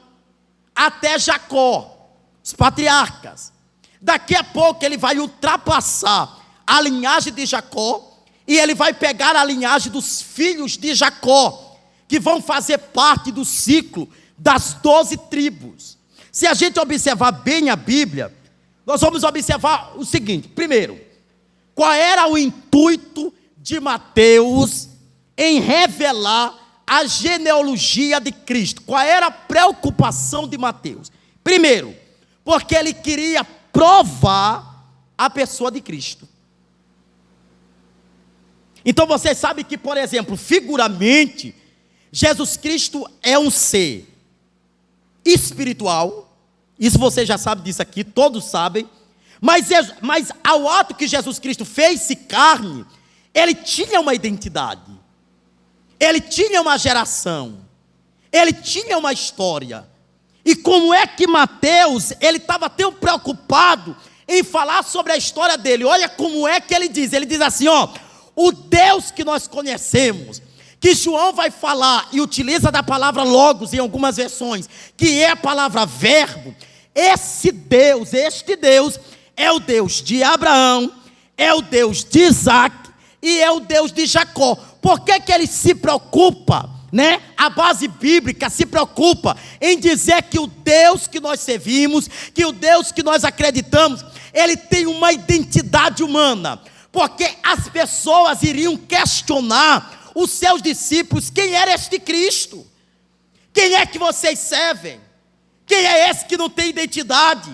até Jacó, os patriarcas. Daqui a pouco ele vai ultrapassar a linhagem de Jacó e ele vai pegar a linhagem dos filhos de Jacó, que vão fazer parte do ciclo das 12 tribos. Se a gente observar bem a Bíblia, nós vamos observar o seguinte: primeiro, qual era o intuito de Mateus em revelar a genealogia de Cristo? Qual era a preocupação de Mateus? Primeiro, porque ele queria provar a pessoa de Cristo. Então você sabe que, por exemplo, figuramente, Jesus Cristo é um ser espiritual, isso você já sabe disso aqui, todos sabem, mas ao ato que Jesus Cristo fez-se carne, ele tinha uma identidade, ele tinha uma geração, ele tinha uma história. E como é que Mateus, ele estava tão preocupado em falar sobre a história dele? Olha como é que ele diz assim, o Deus que nós conhecemos, que João vai falar e utiliza da palavra logos em algumas versões, que é a palavra verbo. Este Deus é o Deus de Abraão, é o Deus de Isaac e é o Deus de Jacó. Por que ele se preocupa, né? A base bíblica se preocupa em dizer que o Deus que nós servimos, que o Deus que nós acreditamos, ele tem uma identidade humana, porque as pessoas iriam questionar os seus discípulos: quem era este Cristo? Quem é que vocês servem? Quem é esse que não tem identidade?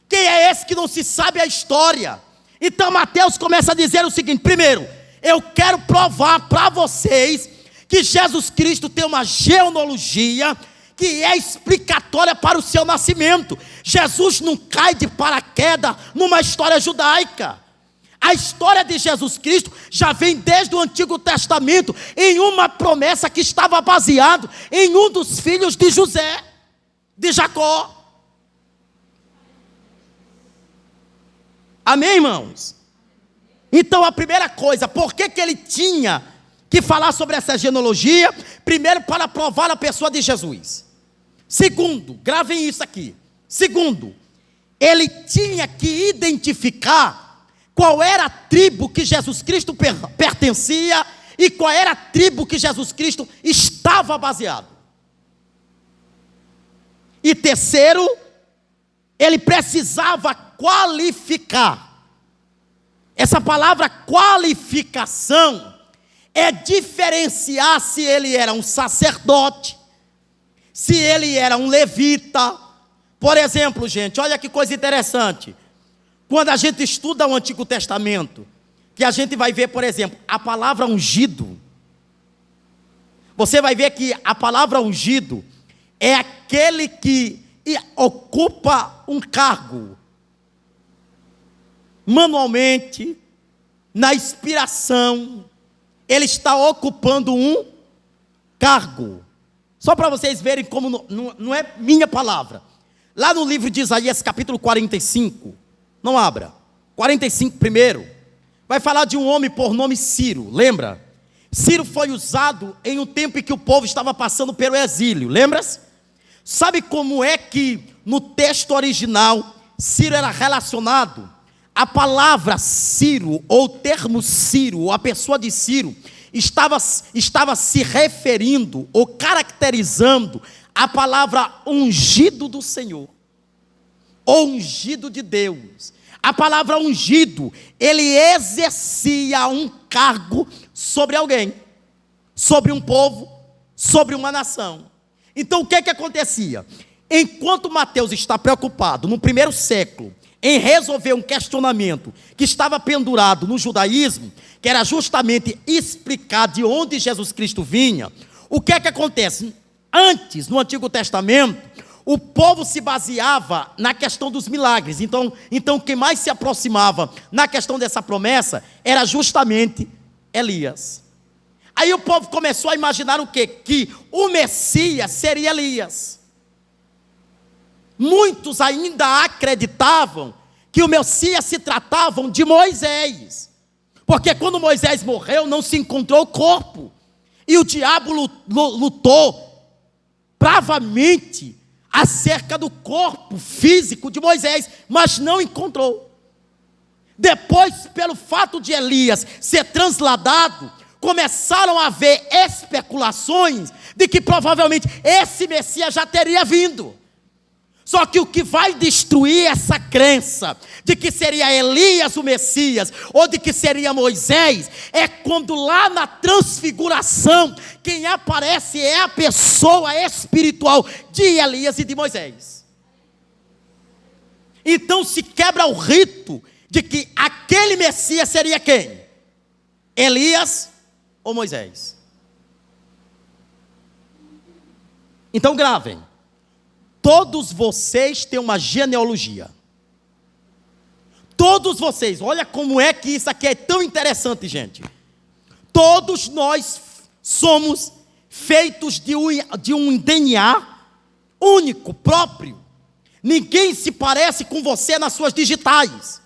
Quem é esse que não se sabe a história? Então Mateus começa a dizer o seguinte: primeiro, eu quero provar para vocês que Jesus Cristo tem uma genealogia que é explicatória para o seu nascimento. Jesus não cai de paraquedas numa história judaica. A história de Jesus Cristo já vem desde o Antigo Testamento em uma promessa que estava baseada em um dos filhos de José, de Jacó. Amém, irmãos? Então a primeira coisa, por que ele tinha que falar sobre essa genealogia? Primeiro, para provar a pessoa de Jesus. Segundo, gravem isso aqui. Segundo, ele tinha que identificar qual era a tribo que Jesus Cristo pertencia e qual era a tribo que Jesus Cristo estava baseado. E terceiro, ele precisava qualificar. Essa palavra qualificação é diferenciar se ele era um sacerdote, se ele era um levita. Por exemplo, gente, olha que coisa interessante. Quando a gente estuda o Antigo Testamento, que a gente vai ver, por exemplo, a palavra ungido, você vai ver que a palavra ungido é aquele que ocupa um cargo, manualmente, na inspiração, ele está ocupando um cargo. Só para vocês verem como não é minha palavra. Lá no livro de Isaías, capítulo 45, não abra, 45 primeiro, vai falar de um homem por nome Ciro, lembra? Ciro foi usado em um tempo em que o povo estava passando pelo exílio, lembra-se? Sabe como é que no texto original Ciro era relacionado? A palavra Ciro, ou o termo Ciro, ou a pessoa de Ciro, estava se referindo ou caracterizando a palavra ungido do Senhor, ou ungido de Deus. A palavra ungido, ele exercia um cargo sobre alguém, sobre um povo, sobre uma nação. Então o que acontecia? Enquanto Mateus está preocupado, no primeiro século, em resolver um questionamento que estava pendurado no judaísmo, que era justamente explicar de onde Jesus Cristo vinha, o que acontece? Antes, no Antigo Testamento, o povo se baseava na questão dos milagres. Então quem mais se aproximava na questão dessa promessa era justamente Elias. Aí o povo começou a imaginar o quê? Que o Messias seria Elias. Muitos ainda acreditavam que o Messias se tratava de Moisés. Porque quando Moisés morreu, não se encontrou o corpo. E o diabo lutou bravamente acerca do corpo físico de Moisés, mas não encontrou. Depois, pelo fato de Elias ser transladado, começaram a haver especulações de que provavelmente esse Messias já teria vindo. Só que o que vai destruir essa crença de que seria Elias o Messias, ou de que seria Moisés, é quando lá na transfiguração, quem aparece é a pessoa espiritual de Elias e de Moisés. Então se quebra o rito de que aquele Messias seria quem? Elias ou Moisés? Então gravem. Todos vocês têm uma genealogia. Todos vocês, olha como é que isso aqui é tão interessante, gente. Todos nós somos feitos de um DNA único, próprio. Ninguém se parece com você nas suas digitais.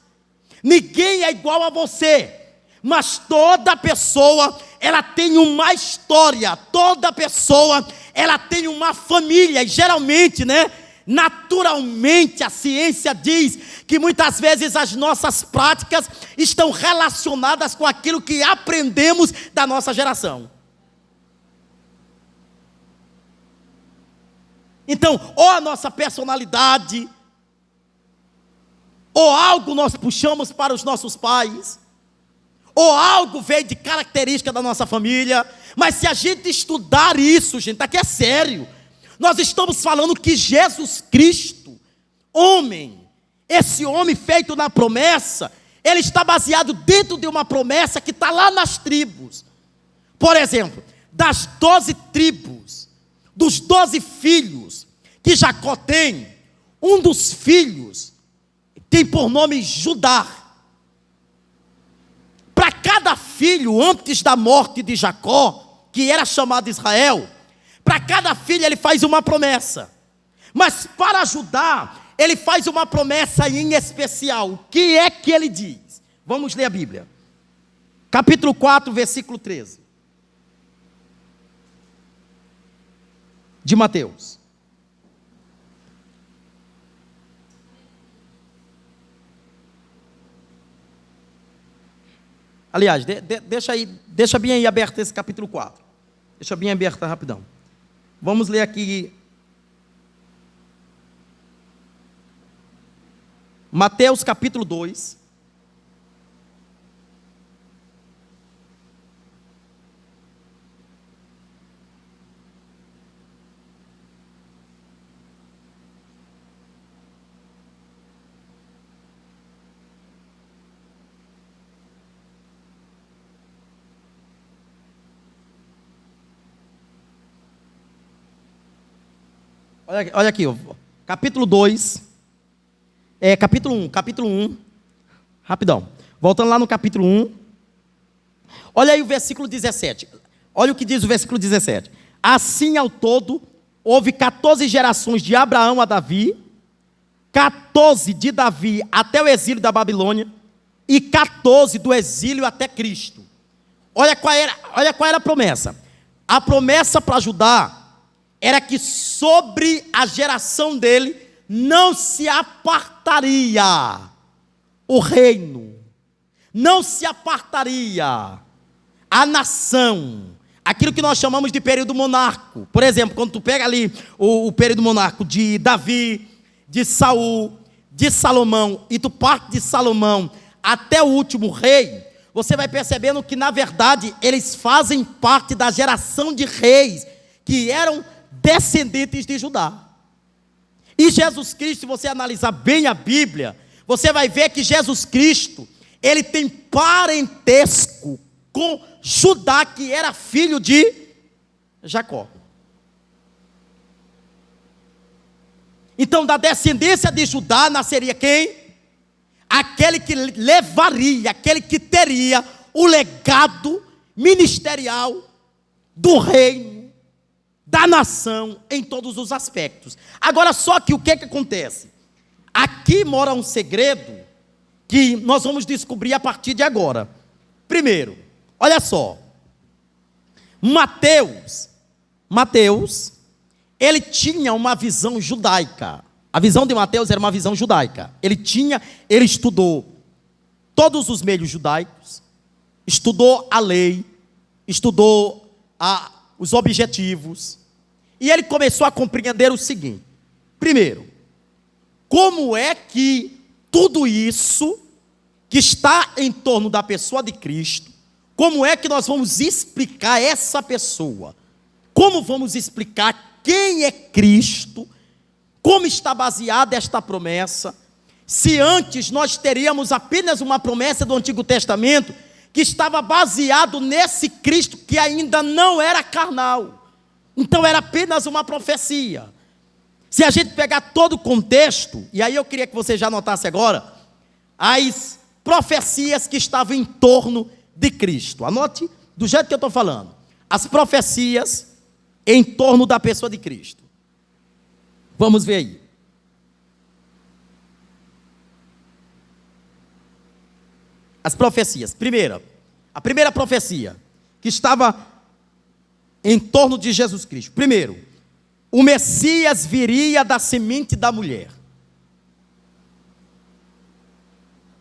Ninguém é igual a você. Mas toda pessoa, ela tem uma história. Toda pessoa, ela tem uma família. E geralmente, naturalmente, a ciência diz que muitas vezes as nossas práticas estão relacionadas com aquilo que aprendemos da nossa geração. Então, ou a nossa personalidade, ou algo nós puxamos para os nossos pais, ou algo veio de característica da nossa família. Mas se a gente estudar isso, gente, aqui é sério. Nós estamos falando que Jesus Cristo, homem, esse homem feito na promessa, ele está baseado dentro de uma promessa que está lá nas tribos. Por exemplo, das 12 tribos, dos 12 filhos que Jacó tem, um dos filhos tem por nome Judá. Para cada filho, antes da morte de Jacó, que era chamado Israel, para cada filho ele faz uma promessa. Mas para Judá, ele faz uma promessa em especial. O que é que ele diz? Vamos ler a Bíblia. Capítulo 4, versículo 13. De Mateus. Aliás, deixa bem aí aberto esse capítulo 4. Deixa bem aberto rapidão. Vamos ler aqui. Mateus capítulo 2. Olha aqui, capítulo 2, capítulo 1, rapidão, voltando lá no capítulo 1, olha aí o versículo 17, olha o que diz o versículo 17, assim ao todo, houve 14 gerações de Abraão a Davi, 14 de Davi até o exílio da Babilônia, e 14 do exílio até Cristo. Olha qual era a promessa. A promessa para Judá era que sobre a geração dele não se apartaria o reino, não se apartaria a nação, aquilo que nós chamamos de período monárquico. Por exemplo, quando tu pega ali o período monárquico de Davi, de Saul, de Salomão, e tu parte de Salomão até o último rei, você vai percebendo que na verdade eles fazem parte da geração de reis que eram descendentes de Judá. E Jesus Cristo, se você analisar bem a Bíblia, você vai ver que Jesus Cristo, ele tem parentesco com Judá, que era filho de Jacó. Então, da descendência de Judá nasceria quem? Aquele que levaria, aquele que teria o legado ministerial do reino, da nação, em todos os aspectos. Agora, só que o que acontece? Aqui mora um segredo que nós vamos descobrir a partir de agora. Primeiro, olha só, Mateus, ele tinha uma visão judaica. A visão de Mateus era uma visão judaica. Ele estudou todos os meios judaicos, estudou a lei, estudou os objetivos, e ele começou a compreender o seguinte: primeiro, como é que tudo isso que está em torno da pessoa de Cristo, como é que nós vamos explicar essa pessoa? Como vamos explicar quem é Cristo? Como está baseada esta promessa? Se antes nós teríamos apenas uma promessa do Antigo Testamento que estava baseado nesse Cristo que ainda não era carnal. Então era apenas uma profecia. Se a gente pegar todo o contexto, e aí eu queria que você já notasse agora, as profecias que estavam em torno de Cristo. Anote do jeito que eu estou falando. As profecias em torno da pessoa de Cristo. Vamos ver aí. As profecias. A primeira profecia que estava em torno de Jesus Cristo. Primeiro, o Messias viria da semente da mulher.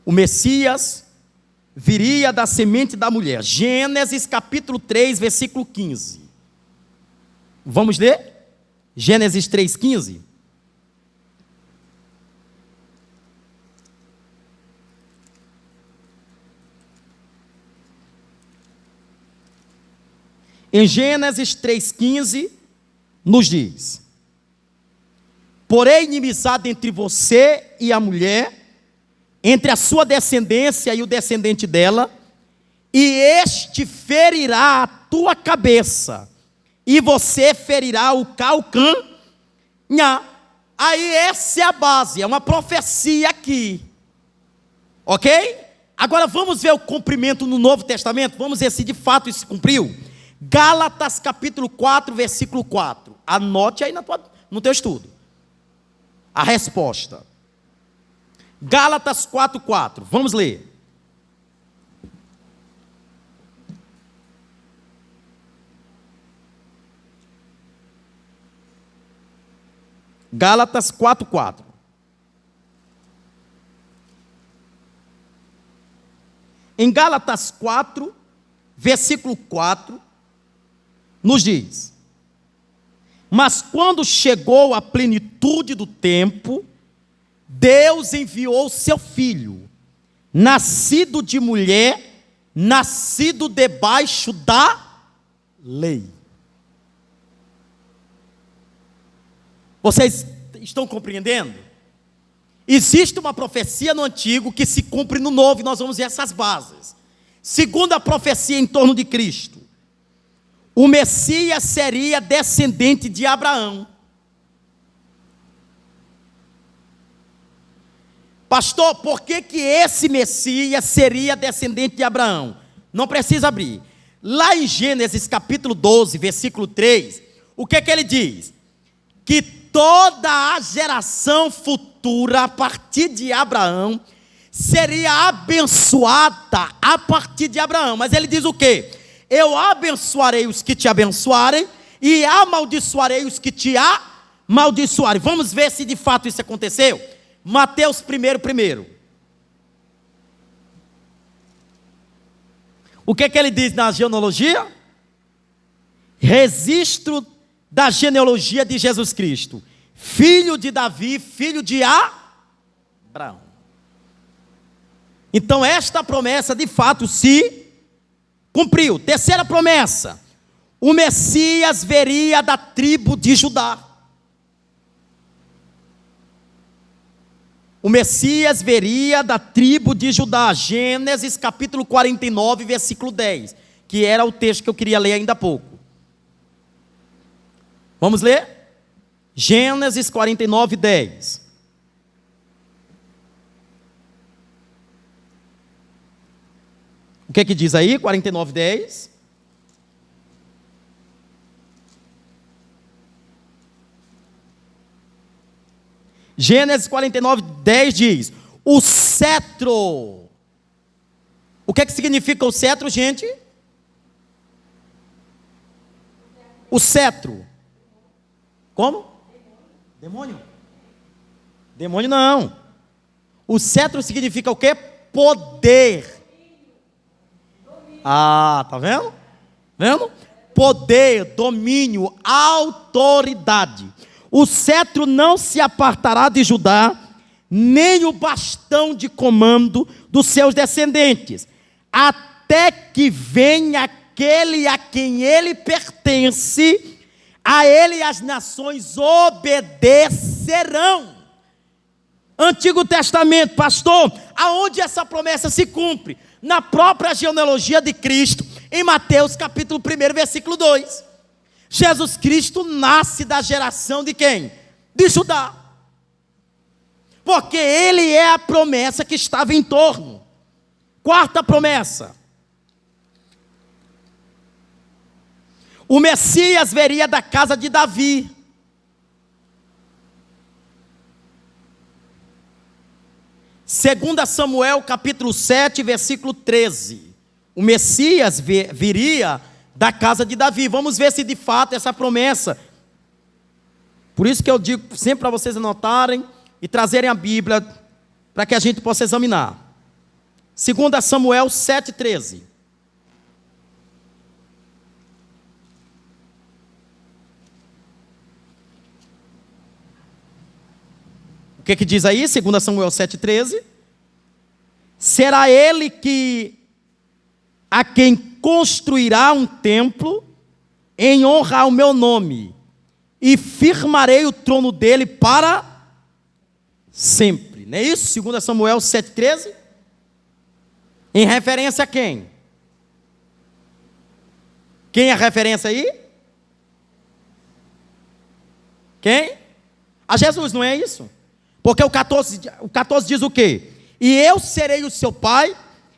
O Messias viria da semente da mulher. Gênesis capítulo 3, versículo 15. Vamos ler? Gênesis 3,15. Em Gênesis 3,15, nos diz: porém, inimizade entre você e a mulher, entre a sua descendência e o descendente dela, e este ferirá a tua cabeça, e você ferirá o calcanhar. Aí essa é a base, é uma profecia aqui. Ok? Agora vamos ver o cumprimento no Novo Testamento, vamos ver se de fato isso se cumpriu. Gálatas capítulo 4, versículo 4. Anote aí no teu estudo a resposta. Gálatas 4, 4. Vamos ler. Gálatas 4, 4. Em Gálatas 4, versículo 4, nos diz: mas quando chegou a plenitude do tempo, Deus enviou seu filho, nascido de mulher, nascido debaixo da lei. Vocês estão compreendendo? Existe uma profecia no Antigo que se cumpre no Novo, e nós vamos ver essas bases. Segundo a profecia em torno de Cristo, o Messias seria descendente de Abraão. Pastor, por que esse Messias seria descendente de Abraão? Não precisa abrir. Lá em Gênesis capítulo 12, versículo 3, o que ele diz? Que toda a geração futura, a partir de Abraão, seria abençoada a partir de Abraão. Mas ele diz o quê? Eu abençoarei os que te abençoarem e amaldiçoarei os que te amaldiçoarem. Vamos ver se de fato isso aconteceu? Mateus primeiro. O que ele diz na genealogia? Registro da genealogia de Jesus Cristo, filho de Davi, filho de Abraão. Então esta promessa de fato se cumpriu. Terceira promessa: o Messias viria da tribo de Judá. O Messias viria da tribo de Judá. Gênesis capítulo 49, versículo 10, que era o texto que eu queria ler ainda há pouco. Vamos ler? Gênesis 49, 10. O que diz aí? 49, 10. Gênesis 49, 10 diz: o cetro. O que significa o cetro, gente? O cetro. Como? Demônio? Demônio não. O cetro significa o quê? Poder. Ah, tá vendo? Vendo? Poder, domínio, autoridade. O cetro não se apartará de Judá, nem o bastão de comando dos seus descendentes, até que venha aquele a quem ele pertence, a ele as nações obedecerão. Antigo Testamento, pastor, aonde essa promessa se cumpre? Na própria genealogia de Cristo, em Mateus capítulo 1, versículo 2. Jesus Cristo nasce da geração de quem? De Judá. Porque ele é a promessa que estava em torno. Quarta promessa. O Messias viria da casa de Davi. Segunda Samuel capítulo 7, versículo 13. O Messias viria da casa de Davi. Vamos ver se de fato essa promessa. Por isso que eu digo sempre para vocês anotarem e trazerem a Bíblia para que a gente possa examinar. 2 Samuel 7,13. O que diz aí? 2 Samuel 7,13. Será ele a quem construirá um templo em honra ao meu nome, e firmarei o trono dele para sempre. Não é isso? 2 Samuel 7,13. Em referência a quem? Quem é a referência aí? Quem? A Jesus, não é isso? Porque o 14 diz o quê? E eu serei o seu pai,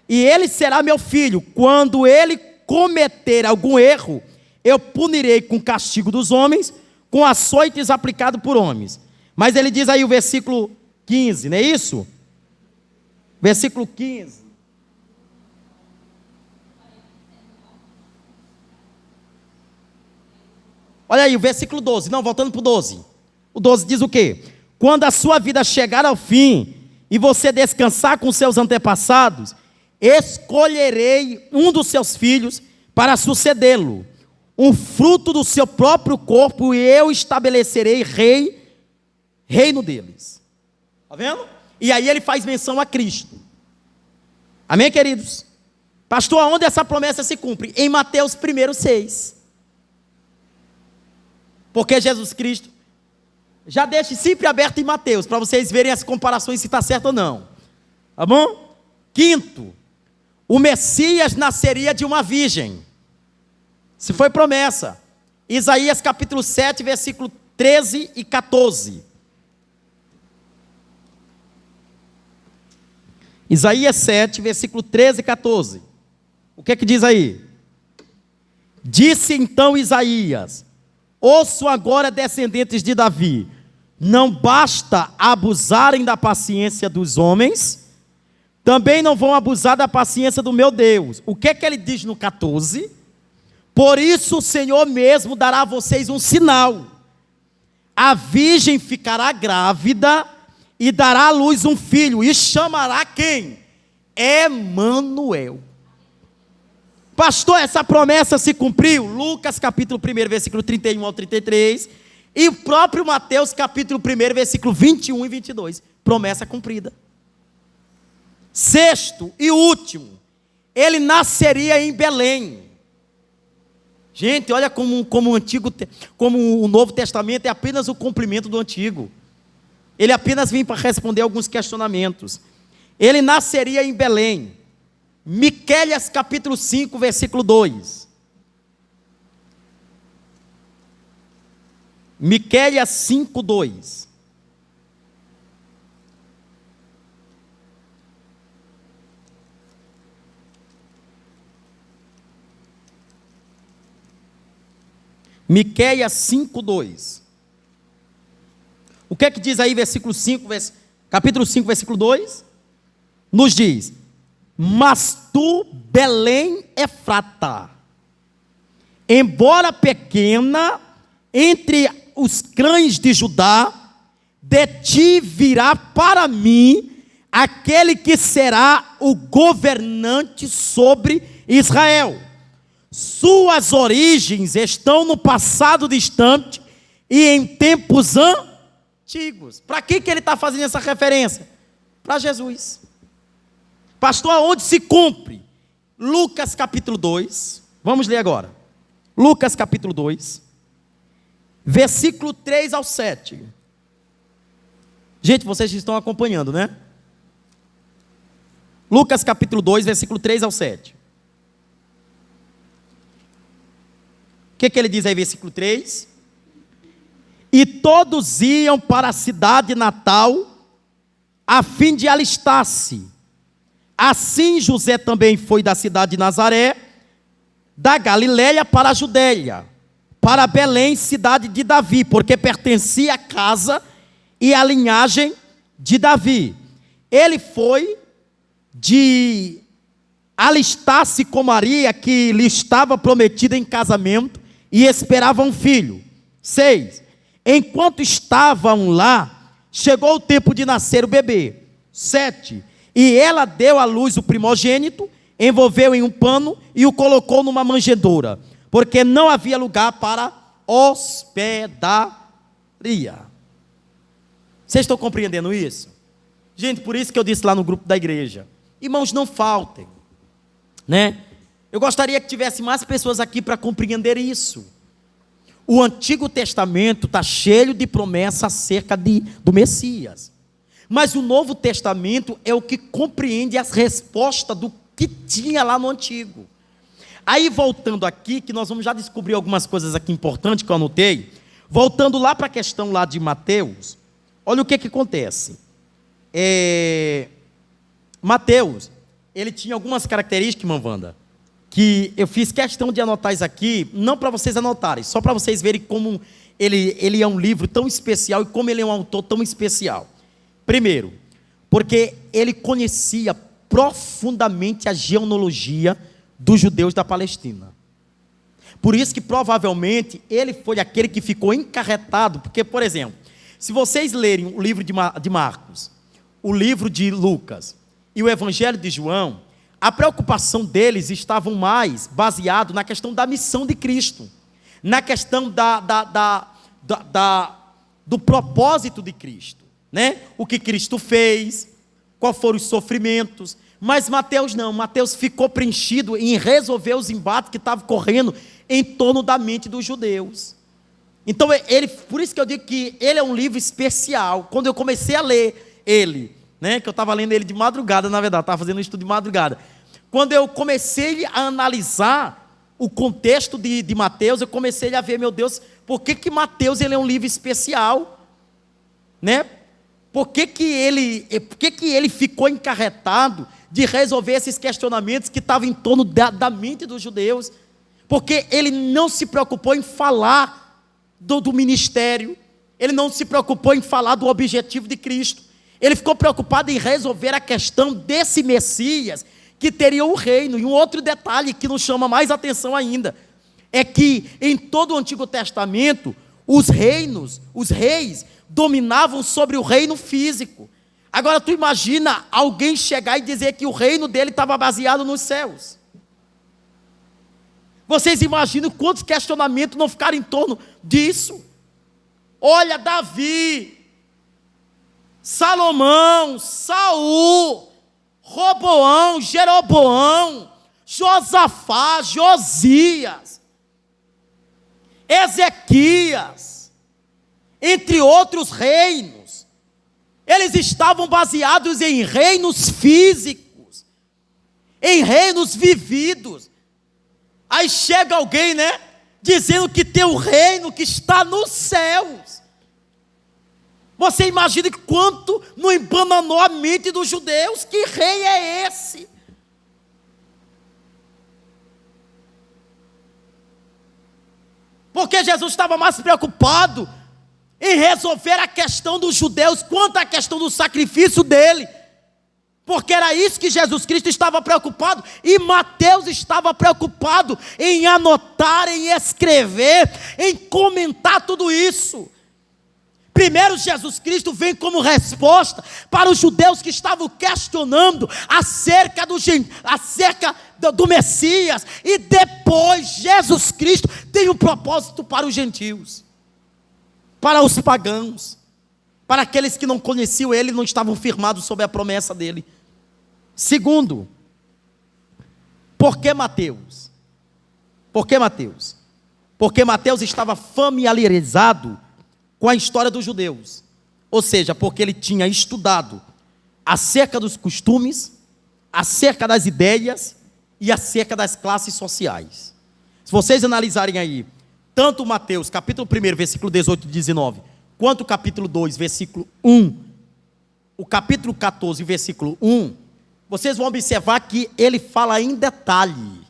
e ele será meu filho. Quando ele cometer algum erro, eu punirei com castigo dos homens, com açoites aplicado por homens. Mas ele diz aí o versículo 15, não é isso? Versículo 15. Olha aí o versículo 12, não, voltando para o 12. O 12 diz o quê? Quando a sua vida chegar ao fim, e você descansar com seus antepassados, escolherei um dos seus filhos para sucedê-lo, um fruto do seu próprio corpo, e eu estabelecerei reino deles. Está vendo? E aí ele faz menção a Cristo. Amém, queridos? Pastor, aonde essa promessa se cumpre? Em Mateus 1,6. Porque Jesus Cristo, já deixe sempre aberto em Mateus, para vocês verem as comparações se está certo ou não. Tá bom? Quinto, o Messias nasceria de uma virgem. Se foi promessa. Isaías capítulo 7, versículo 13 e 14. Isaías 7, versículo 13 e 14. O que diz aí? Disse então Isaías: ouçam agora, descendentes de Davi, não basta abusarem da paciência dos homens, também não vão abusar da paciência do meu Deus. O que ele diz no 14? Por isso o Senhor mesmo dará a vocês um sinal. A virgem ficará grávida e dará à luz um filho, e chamará quem? Emanuel. Pastor, essa promessa se cumpriu? Lucas capítulo 1, versículo 31 ao 33, e o próprio Mateus capítulo 1, versículo 21 e 22. Promessa cumprida. Sexto e último, ele nasceria em Belém. Gente, olha como o Novo Testamento é apenas o cumprimento do Antigo. Ele apenas vem para responder alguns questionamentos. Ele nasceria em Belém. Miqueias capítulo 5, versículo 2. Miqueias 5, 2. Miqueias 5, 2. O que é que diz aí versículo 5, capítulo 5, versículo 2? Nos diz: mas tu, Belém Efrata, embora pequena, entre os cães de Judá, de ti virá para mim aquele que será o governante sobre Israel. Suas origens estão no passado distante e em tempos antigos. Para que ele está fazendo essa referência? Para Jesus. Pastor, aonde se cumpre? Lucas capítulo 2. Vamos ler agora. Lucas capítulo 2. Versículo 3 ao 7. Gente, vocês estão acompanhando, né? Lucas capítulo 2, versículo 3 ao 7. O que ele diz aí, versículo 3? E todos iam para a cidade natal, a fim de alistar-se. Assim José também foi da cidade de Nazaré, da Galiléia para a Judéia, para Belém, cidade de Davi, porque pertencia à casa e à linhagem de Davi. Ele foi de alistar-se com Maria, que lhe estava prometida em casamento, e esperava um filho. 6. Enquanto estavam lá, chegou o tempo de nascer o bebê. 7. E ela deu à luz o primogênito, envolveu em um pano e o colocou numa manjedoura, porque não havia lugar para hospedaria. Vocês estão compreendendo isso? Gente, por isso que eu disse lá no grupo da igreja: irmãos, não faltem, né? Eu gostaria que tivesse mais pessoas aqui para compreender isso. O Antigo Testamento está cheio de promessas acerca do Messias. Mas o Novo Testamento é o que compreende as respostas do que tinha lá no Antigo. Aí voltando aqui, que nós vamos já descobrir algumas coisas aqui importantes que eu anotei. Voltando lá para a questão lá de Mateus, olha o que acontece. Mateus, ele tinha algumas características, irmã Wanda, que eu fiz questão de anotar isso aqui, não para vocês anotarem, só para vocês verem como ele é um livro tão especial e como ele é um autor tão especial. Primeiro, porque ele conhecia profundamente a genealogia dos judeus da Palestina. Por isso que provavelmente ele foi aquele que ficou encarretado, porque, por exemplo, se vocês lerem o livro de Marcos, o livro de Lucas e o Evangelho de João, a preocupação deles estava mais baseado na questão da missão de Cristo, na questão do propósito de Cristo, né? O que Cristo fez, quais foram os sofrimentos. Mas Mateus não, Mateus ficou preenchido em resolver os embates que estavam correndo em torno da mente dos judeus. Então, por isso que eu digo que ele é um livro especial. Quando eu comecei a ler ele, né, que eu estava lendo ele de madrugada, na verdade, estava fazendo um estudo de madrugada. Quando eu comecei a analisar o contexto de Mateus, eu comecei a ver, meu Deus, por que Mateus ele é um livro especial? Né? Por que ele ficou encarretado de resolver esses questionamentos que estavam em torno da mente dos judeus? Porque ele não se preocupou em falar do ministério, ele não se preocupou em falar do objetivo de Cristo, ele ficou preocupado em resolver a questão desse Messias, que teria um reino. E um outro detalhe que nos chama mais atenção ainda, é que em todo o Antigo Testamento, os reis, dominavam sobre o reino físico. Agora tu imagina alguém chegar e dizer que o reino dele estava baseado nos céus. Vocês imaginam quantos questionamentos não ficaram em torno disso? Olha, Davi, Salomão, Saul, Roboão, Jeroboão, Josafá, Josias. Ezequias, entre outros reinos, eles estavam baseados em reinos físicos, em reinos vividos. Aí chega alguém, né, dizendo que tem um reino que está nos céus. Você imagina quanto não embananou a mente dos judeus? Que rei é esse? Porque Jesus estava mais preocupado em resolver a questão dos judeus quanto à questão do sacrifício dele. Porque era isso que Jesus Cristo estava preocupado, e Mateus estava preocupado em anotar, em escrever, em comentar tudo isso. Primeiro, Jesus Cristo vem como resposta para os judeus que estavam questionando acerca do Messias. E depois, Jesus Cristo tem um propósito para os gentios, para os pagãos, para aqueles que não conheciam Ele e não estavam firmados sobre a promessa dEle. Segundo, por que Mateus? Por que Mateus? Porque Mateus estava familiarizado com a história dos judeus, ou seja, porque ele tinha estudado acerca dos costumes, acerca das ideias e acerca das classes sociais. Se vocês analisarem aí, tanto Mateus, capítulo 1, versículo 18 e 19, quanto o capítulo 2, versículo 1, o capítulo 14, versículo 1, vocês vão observar que ele fala em detalhe,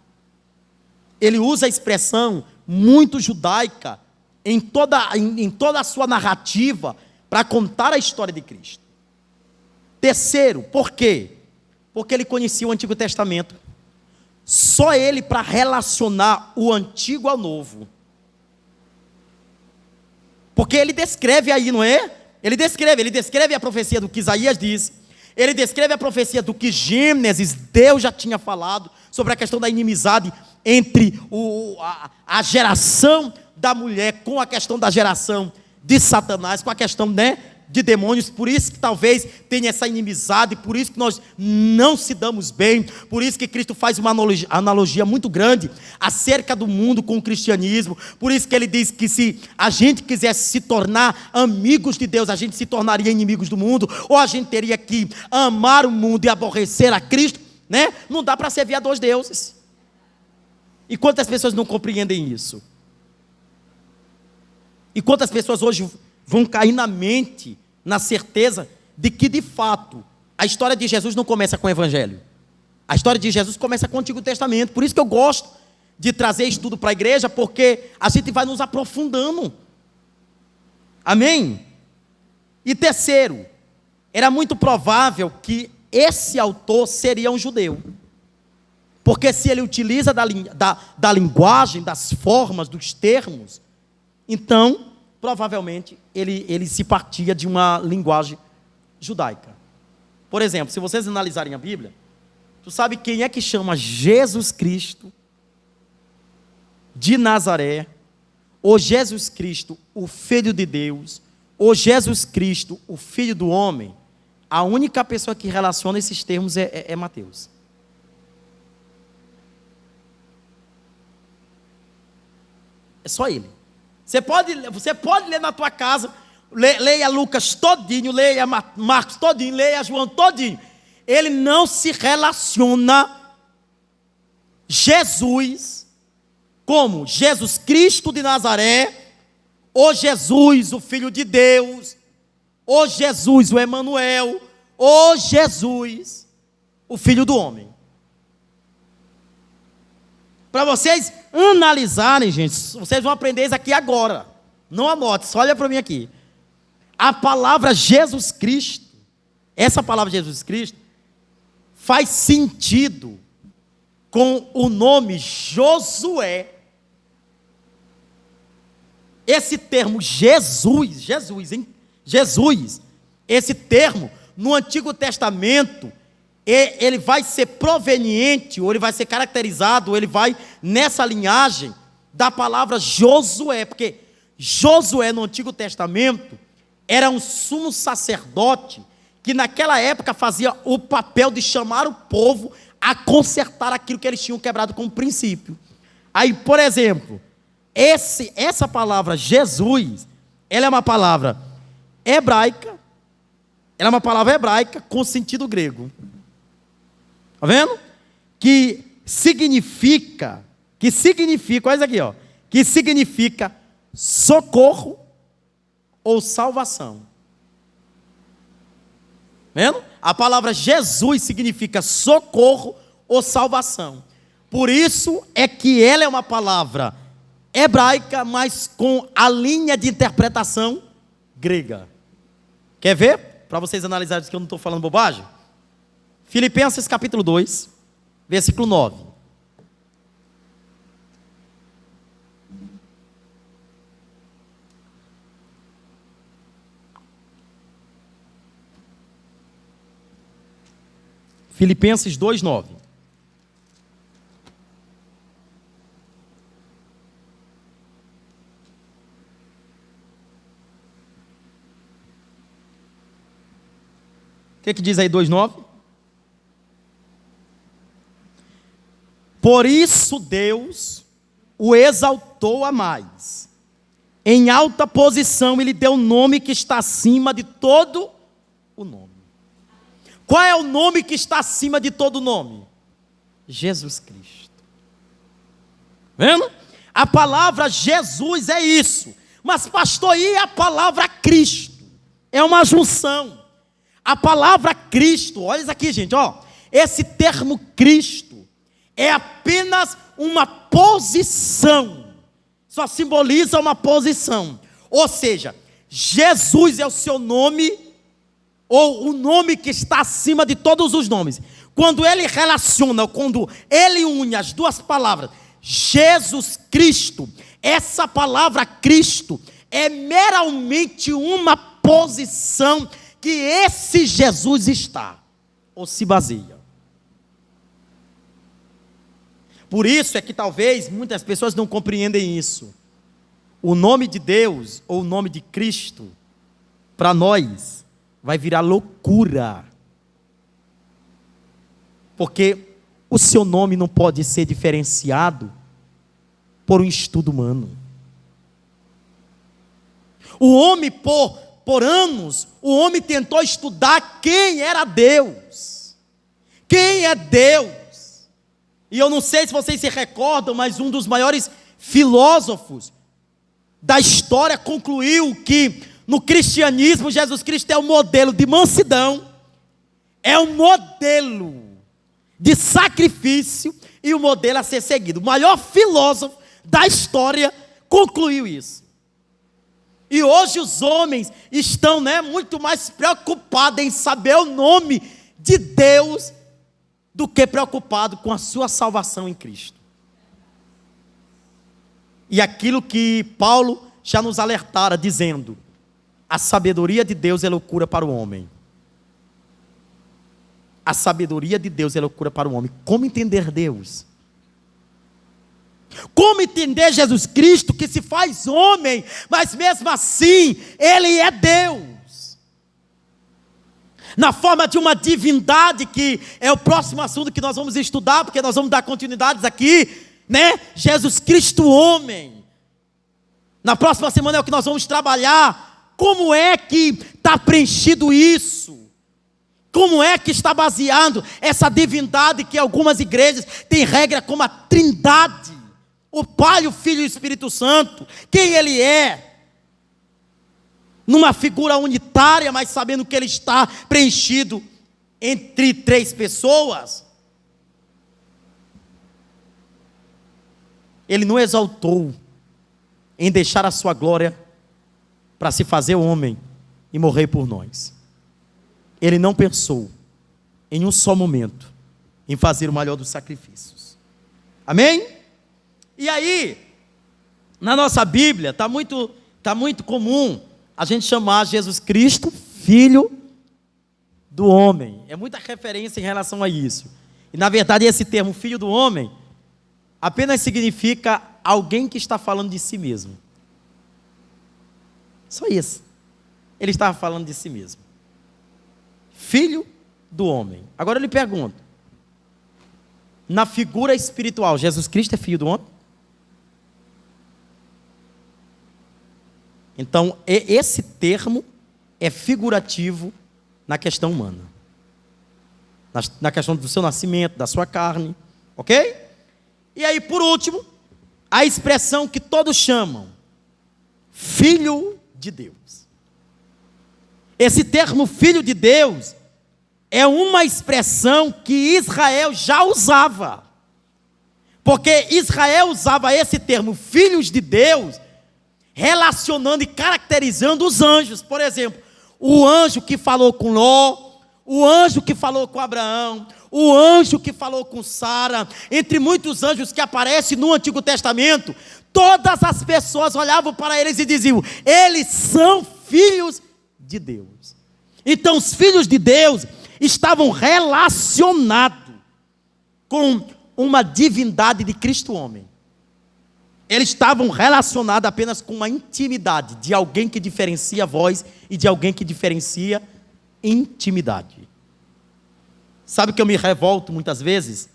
ele usa a expressão muito judaica, em toda a sua narrativa, para contar a história de Cristo. Terceiro, por quê? Porque ele conhecia o Antigo Testamento. Só ele para relacionar o Antigo ao Novo. Porque ele descreve aí, não é? Ele descreve a profecia do que Isaías disse. Ele descreve a profecia do que Gênesis, Deus já tinha falado, sobre a questão da inimizade entre a geração da mulher com a questão da geração de Satanás, com a questão, né, de demônios. Por isso que talvez tenha essa inimizade, por isso que nós não se damos bem, por isso que Cristo faz uma analogia muito grande acerca do mundo com o cristianismo. Por isso que ele diz que se a gente quisesse se tornar amigos de Deus, a gente se tornaria inimigos do mundo, ou a gente teria que amar o mundo e aborrecer a Cristo, né? Não dá para servir a dois deuses. E quantas pessoas não compreendem isso? E quantas pessoas hoje vão cair na mente, na certeza de que, de fato, a história de Jesus não começa com o Evangelho. A história de Jesus começa com o Antigo Testamento. Por isso que eu gosto de trazer estudo para a igreja, porque a gente vai nos aprofundando. Amém? E terceiro, era muito provável que esse autor seria um judeu. Porque se ele utiliza da linguagem, das formas, dos termos, então, provavelmente, ele se partia de uma linguagem judaica. Por exemplo, se vocês analisarem a Bíblia, tu sabe quem é que chama Jesus Cristo de Nazaré, ou Jesus Cristo, o Filho de Deus, ou Jesus Cristo, o Filho do Homem? A única pessoa que relaciona esses termos é Mateus. É só ele. Você pode ler na tua casa, leia Lucas todinho, leia Marcos todinho, leia João todinho. Ele não se relaciona Jesus como Jesus Cristo de Nazaré, ou Jesus, o Filho de Deus, ou Jesus, o Emanuel, ou Jesus, o Filho do Homem. Para vocês analisarem, gente, vocês vão aprender isso aqui agora. Não anote, só olha para mim aqui. A palavra Jesus Cristo, essa palavra Jesus Cristo, faz sentido com o nome Josué. Esse termo Jesus, hein? Jesus, esse termo, no Antigo Testamento, ele vai ser proveniente, ou ele vai ser caracterizado, ou ele vai nessa linhagem da palavra Josué, porque Josué no Antigo Testamento era um sumo sacerdote que naquela época fazia o papel de chamar o povo a consertar aquilo que eles tinham quebrado como princípio. Aí, por exemplo, essa palavra Jesus, ela é uma palavra hebraica, com sentido grego. Está vendo? Que significa, olha isso aqui, ó, que significa socorro ou salvação. Vendo? A palavra Jesus significa socorro ou salvação. Por isso é que ela é uma palavra hebraica, mas com a linha de interpretação grega. Quer ver? Para vocês analisarem que eu não estou falando bobagem. Filipenses capítulo 2, versículo 9. Filipenses 2, 9. O que diz aí 2,9? Por isso Deus o exaltou a mais. Em alta posição ele deu o nome que está acima de todo o nome. Qual é o nome que está acima de todo nome? Jesus Cristo. Vendo? A palavra Jesus é isso. Mas pastor, e a palavra Cristo? É uma junção. A palavra Cristo, olha isso aqui, gente, ó. Esse termo Cristo é apenas uma posição. Só simboliza uma posição. Ou seja, Jesus é o seu nome, ou o nome que está acima de todos os nomes. Quando ele relaciona, quando ele une as duas palavras, Jesus Cristo, essa palavra Cristo é meramente uma posição que esse Jesus está, ou se baseia. Por isso é que talvez muitas pessoas não compreendem isso. O nome de Deus, ou o nome de Cristo, para nós, vai virar loucura. Porque o seu nome não pode ser diferenciado por um estudo humano. O homem, por anos, o homem tentou estudar quem era Deus. Quem é Deus? E eu não sei se vocês se recordam, mas um dos maiores filósofos da história concluiu que no cristianismo Jesus Cristo é o modelo de mansidão, é o modelo de sacrifício e o modelo a ser seguido. O maior filósofo da história concluiu isso. E hoje os homens estão, muito mais preocupados em saber o nome de Deus do que preocupados com a sua salvação em Cristo. E aquilo que Paulo já nos alertara, dizendo: a sabedoria de Deus é loucura para o homem. A sabedoria de Deus é loucura para o homem. Como entender Deus? Como entender Jesus Cristo, que se faz homem, mas mesmo assim, Ele é Deus? Na forma de uma divindade, que é o próximo assunto que nós vamos estudar, porque nós vamos dar continuidades aqui, Jesus Cristo homem. Na próxima semana é o que nós vamos trabalhar. Como é que está preenchido isso? Como é que está baseado essa divindade que algumas igrejas têm regra como a Trindade? O Pai, o Filho e o Espírito Santo. Quem Ele é? Numa figura unitária, mas sabendo que Ele está preenchido entre três pessoas. Ele não exaltou em deixar a sua glória para se fazer homem e morrer por nós. Ele não pensou em um só momento em fazer o maior dos sacrifícios. Amém? E aí, na nossa Bíblia, está muito comum a gente chamar Jesus Cristo Filho do Homem. É muita referência em relação a isso. E na verdade esse termo Filho do Homem apenas significa alguém que está falando de si mesmo. Só isso. Ele estava falando de si mesmo. Filho do homem. Agora eu lhe pergunto: na figura espiritual, Jesus Cristo é filho do homem? Então, esse termo é figurativo na questão humana. Na questão do seu nascimento, da sua carne. Ok? E aí, por último, a expressão que todos chamam, Filho de Deus. Esse termo Filho de Deus é uma expressão que Israel já usava. Porque Israel usava esse termo, filhos de Deus, relacionando e caracterizando os anjos. Por exemplo, o anjo que falou com Ló, o anjo que falou com Abraão, o anjo que falou com Sara, entre muitos anjos que aparecem no Antigo Testamento, todas as pessoas olhavam para eles e diziam, eles são filhos de Deus. Então os filhos de Deus estavam relacionados com uma divindade de Cristo homem. Eles estavam relacionados apenas com uma intimidade de alguém que diferencia voz e de alguém que diferencia intimidade. Sabe que eu me revolto muitas vezes?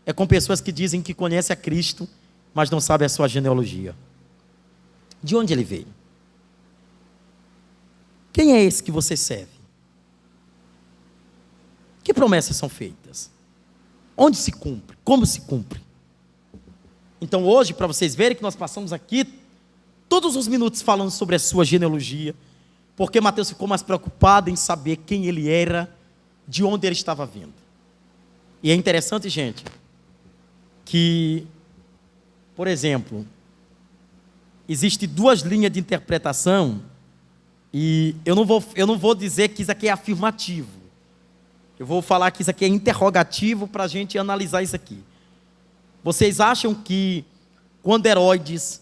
É com pessoas que dizem que conhecem a Cristo, mas não sabem a sua genealogia. De onde ele veio? Quem é esse que você serve? Que promessas são feitas? Onde se cumpre? Como se cumpre? Então hoje, para vocês verem que nós passamos aqui todos os minutos falando sobre a sua genealogia, porque Mateus ficou mais preocupado em saber quem ele era, de onde ele estava vindo. E é interessante, gente, que, por exemplo, existem duas linhas de interpretação, e eu não vou dizer que isso aqui é afirmativo. Eu vou falar que isso aqui é interrogativo para a gente analisar isso aqui. Vocês acham que quando Herodes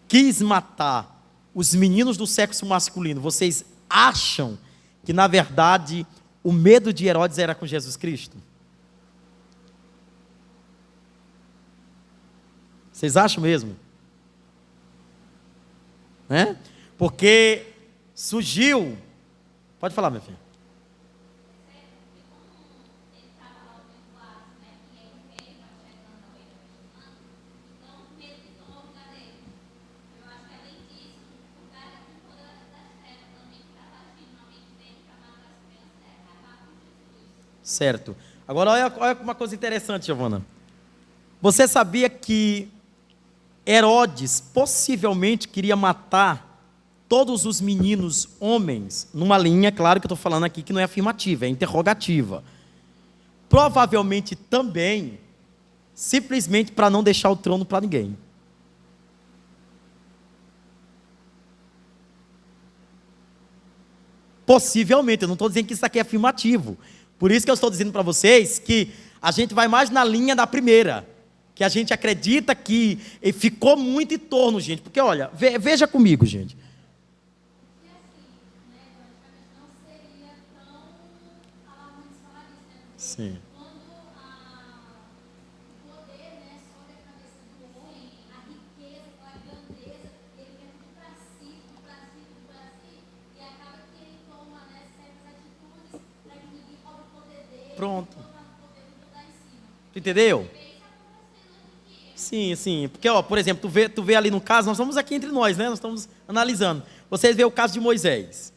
quis matar os meninos do sexo masculino, vocês acham que na verdade o medo de Herodes era com Jesus Cristo? Vocês acham mesmo? Né? Porque surgiu... Pode falar, minha filha. Certo. Agora olha uma coisa interessante, Giovana. Você sabia que Herodes possivelmente queria matar todos os meninos homens, numa linha, claro que eu estou falando aqui que não é afirmativa, é interrogativa. Provavelmente também, simplesmente para não deixar o trono para ninguém. Possivelmente, eu não estou dizendo que isso aqui é afirmativo. Por isso que eu estou dizendo para vocês que a gente vai mais na linha da primeira, que a gente acredita que ficou muito em torno, gente. Porque, olha, veja comigo, gente. Sim. Pronto. Tu entendeu? Sim, sim. Porque, ó, por exemplo, tu vê ali no caso, nós estamos aqui entre nós, né? Nós estamos analisando. Vocês vê o caso de Moisés.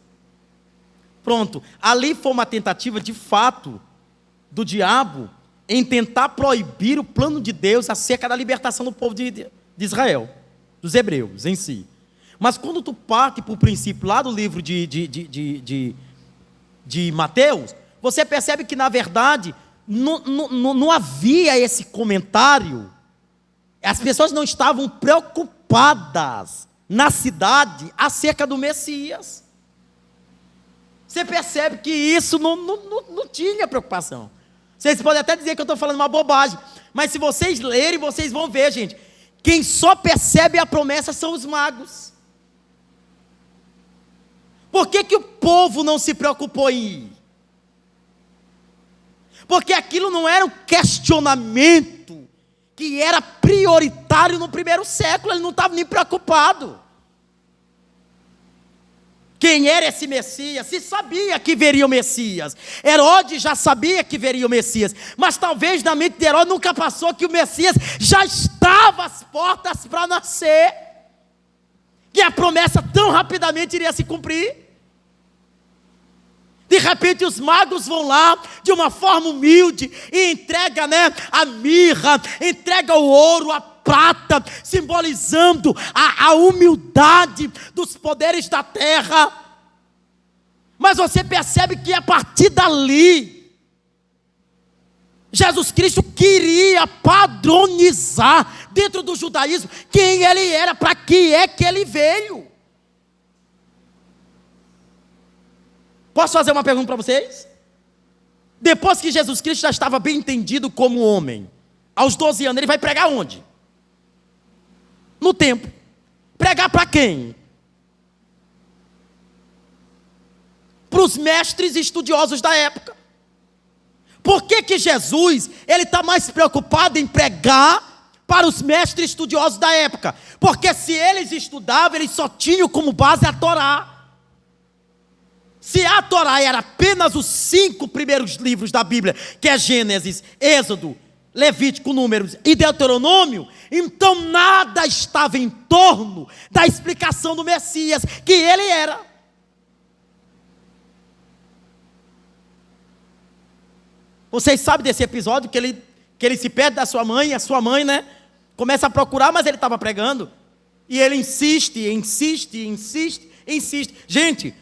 Pronto. Ali foi uma tentativa, de fato, do diabo em tentar proibir o plano de Deus acerca da libertação do povo de Israel, dos hebreus em si. Mas quando tu parte para o princípio lá do livro de Mateus, você percebe que, na verdade, não havia esse comentário. As pessoas não estavam preocupadas na cidade acerca do Messias. Você percebe que isso não tinha preocupação. Vocês podem até dizer que eu estou falando uma bobagem, mas se vocês lerem, vocês vão ver, gente. Quem só percebe a promessa são os magos. Por que o povo não se preocupou em ir? Porque aquilo não era um questionamento que era prioritário no primeiro século, ele não estava nem preocupado. Quem era esse Messias? Se sabia que viria o Messias. Herodes já sabia que viria o Messias, mas talvez na mente de Herodes nunca passou que o Messias já estava às portas para nascer. que a promessa tão rapidamente iria se cumprir. De repente os magos vão lá de uma forma humilde e entrega, a mirra, entrega o ouro, a prata, simbolizando a humildade dos poderes da terra. Mas você percebe que a partir dali, Jesus Cristo queria padronizar dentro do judaísmo quem ele era, para que é que ele veio. Posso fazer uma pergunta para vocês? Depois que Jesus Cristo já estava bem entendido como homem, aos 12 anos, ele vai pregar onde? No templo. Pregar para quem? Para os mestres estudiosos da época. Por que Jesus, ele está mais preocupado em pregar para os mestres estudiosos da época? Porque se eles estudavam, eles só tinham como base a Torá. Se a Torá era apenas os 5 primeiros livros da Bíblia, que é Gênesis, Êxodo, Levítico, Números e Deuteronômio, então nada estava em torno da explicação do Messias, que ele era. Vocês sabem desse episódio que ele se perde da sua mãe, a sua mãe, começa a procurar, mas ele estava pregando. E ele insiste. Gente,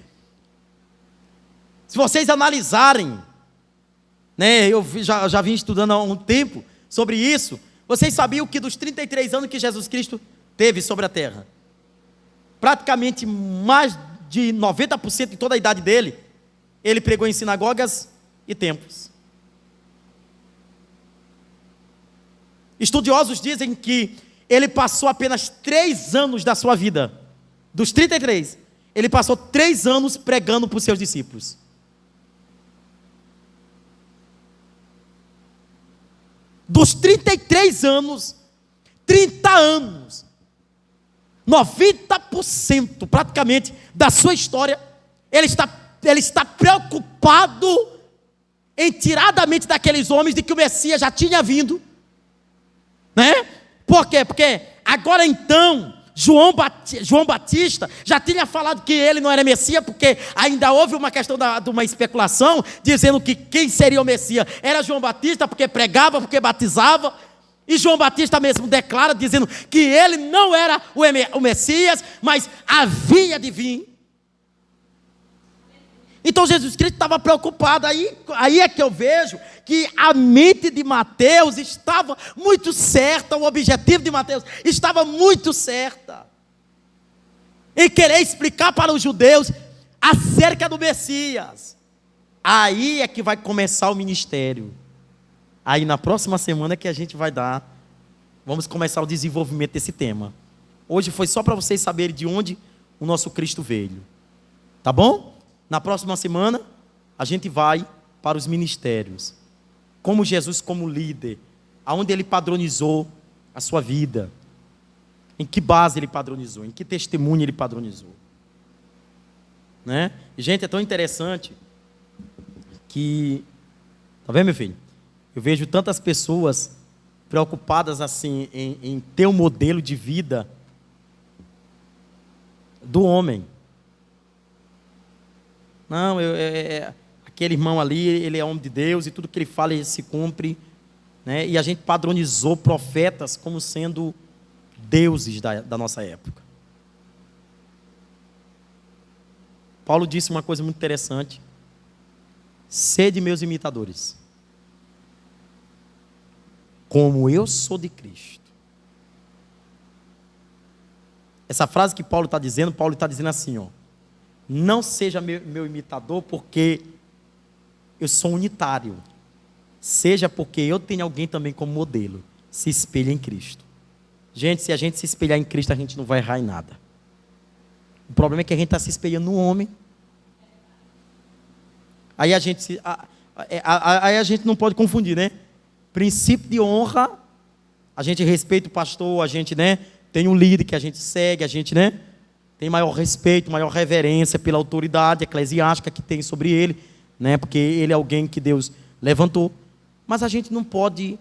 se vocês analisarem, eu já vim estudando há um tempo sobre isso, vocês sabiam que dos 33 anos que Jesus Cristo teve sobre a terra, praticamente mais de 90% de toda a idade dele, ele pregou em sinagogas e templos. Estudiosos dizem que ele passou apenas 3 anos da sua vida, dos 33, ele passou 3 anos pregando para os seus discípulos. Dos 33 anos, 30 anos, 90% praticamente da sua história, ele está preocupado em tirar da mente daqueles homens de que o Messias já tinha vindo. Por quê? Porque agora então, João Batista já tinha falado que ele não era Messias, porque ainda houve uma questão de uma especulação, dizendo que quem seria o Messias era João Batista, porque pregava, porque batizava, e João Batista mesmo declara, dizendo que ele não era o Messias, mas havia de vir. Então Jesus Cristo estava preocupado, aí é que eu vejo que a mente de Mateus estava muito certa, o objetivo de Mateus estava muito certa, em querer explicar para os judeus acerca do Messias. Aí é que vai começar o ministério. Aí na próxima semana é que a gente vamos começar o desenvolvimento desse tema. Hoje foi só para vocês saberem de onde o nosso Cristo veio. Tá bom? Na próxima semana, a gente vai para os ministérios. Como Jesus, como líder, aonde ele padronizou a sua vida. Em que base ele padronizou, em que testemunho ele padronizou. E, gente, é tão interessante que... Tá vendo, meu filho? Eu vejo tantas pessoas preocupadas assim em ter um modelo de vida do homem. Não, aquele irmão ali, ele é homem de Deus e tudo que ele fala, ele se cumpre. E a gente padronizou profetas como sendo deuses da nossa época. Paulo disse uma coisa muito interessante: sede meus imitadores, como eu sou de Cristo. Essa frase que Paulo está dizendo assim, não seja meu imitador porque eu sou unitário. Seja porque eu tenho alguém também como modelo. Se espelhe em Cristo. Gente, se a gente se espelhar em Cristo, a gente não vai errar em nada. O problema é que a gente está se espelhando no homem. Aí a gente não pode confundir, Princípio de honra, a gente respeita o pastor, a gente, tem um líder que a gente segue, a gente, tem maior respeito, maior reverência pela autoridade eclesiástica que tem sobre ele, porque ele é alguém que Deus levantou. Mas a gente não pode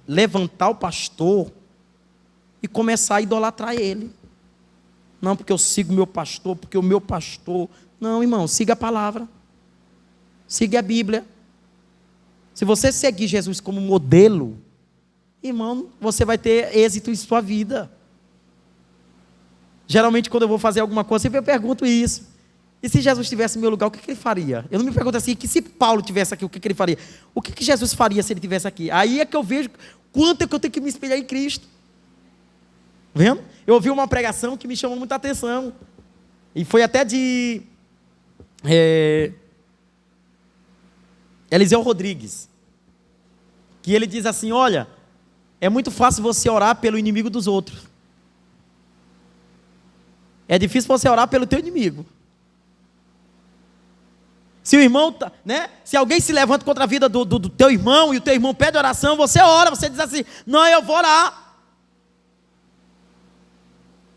levantar o pastor e começar a idolatrar ele. Não, porque eu sigo meu pastor, porque o meu pastor... Não, irmão, siga a palavra. Siga a Bíblia. Se você seguir Jesus como modelo, irmão, você vai ter êxito em sua vida. Geralmente, quando eu vou fazer alguma coisa, sempre eu pergunto isso. E se Jesus estivesse no meu lugar, o que ele faria? Eu não me pergunto assim, que se Paulo estivesse aqui, o que ele faria? O que Jesus faria se ele estivesse aqui? Aí é que eu vejo quanto é que eu tenho que me espelhar em Cristo. Vendo? Eu ouvi uma pregação que me chamou muita atenção. E foi até de Eliseu Rodrigues. Que ele diz assim, olha, é muito fácil você orar pelo inimigo dos outros. É difícil você orar pelo teu inimigo. Se o irmão, né? Se alguém se levanta contra a vida do teu irmão e o teu irmão pede oração, você ora, você diz assim, não, eu vou orar.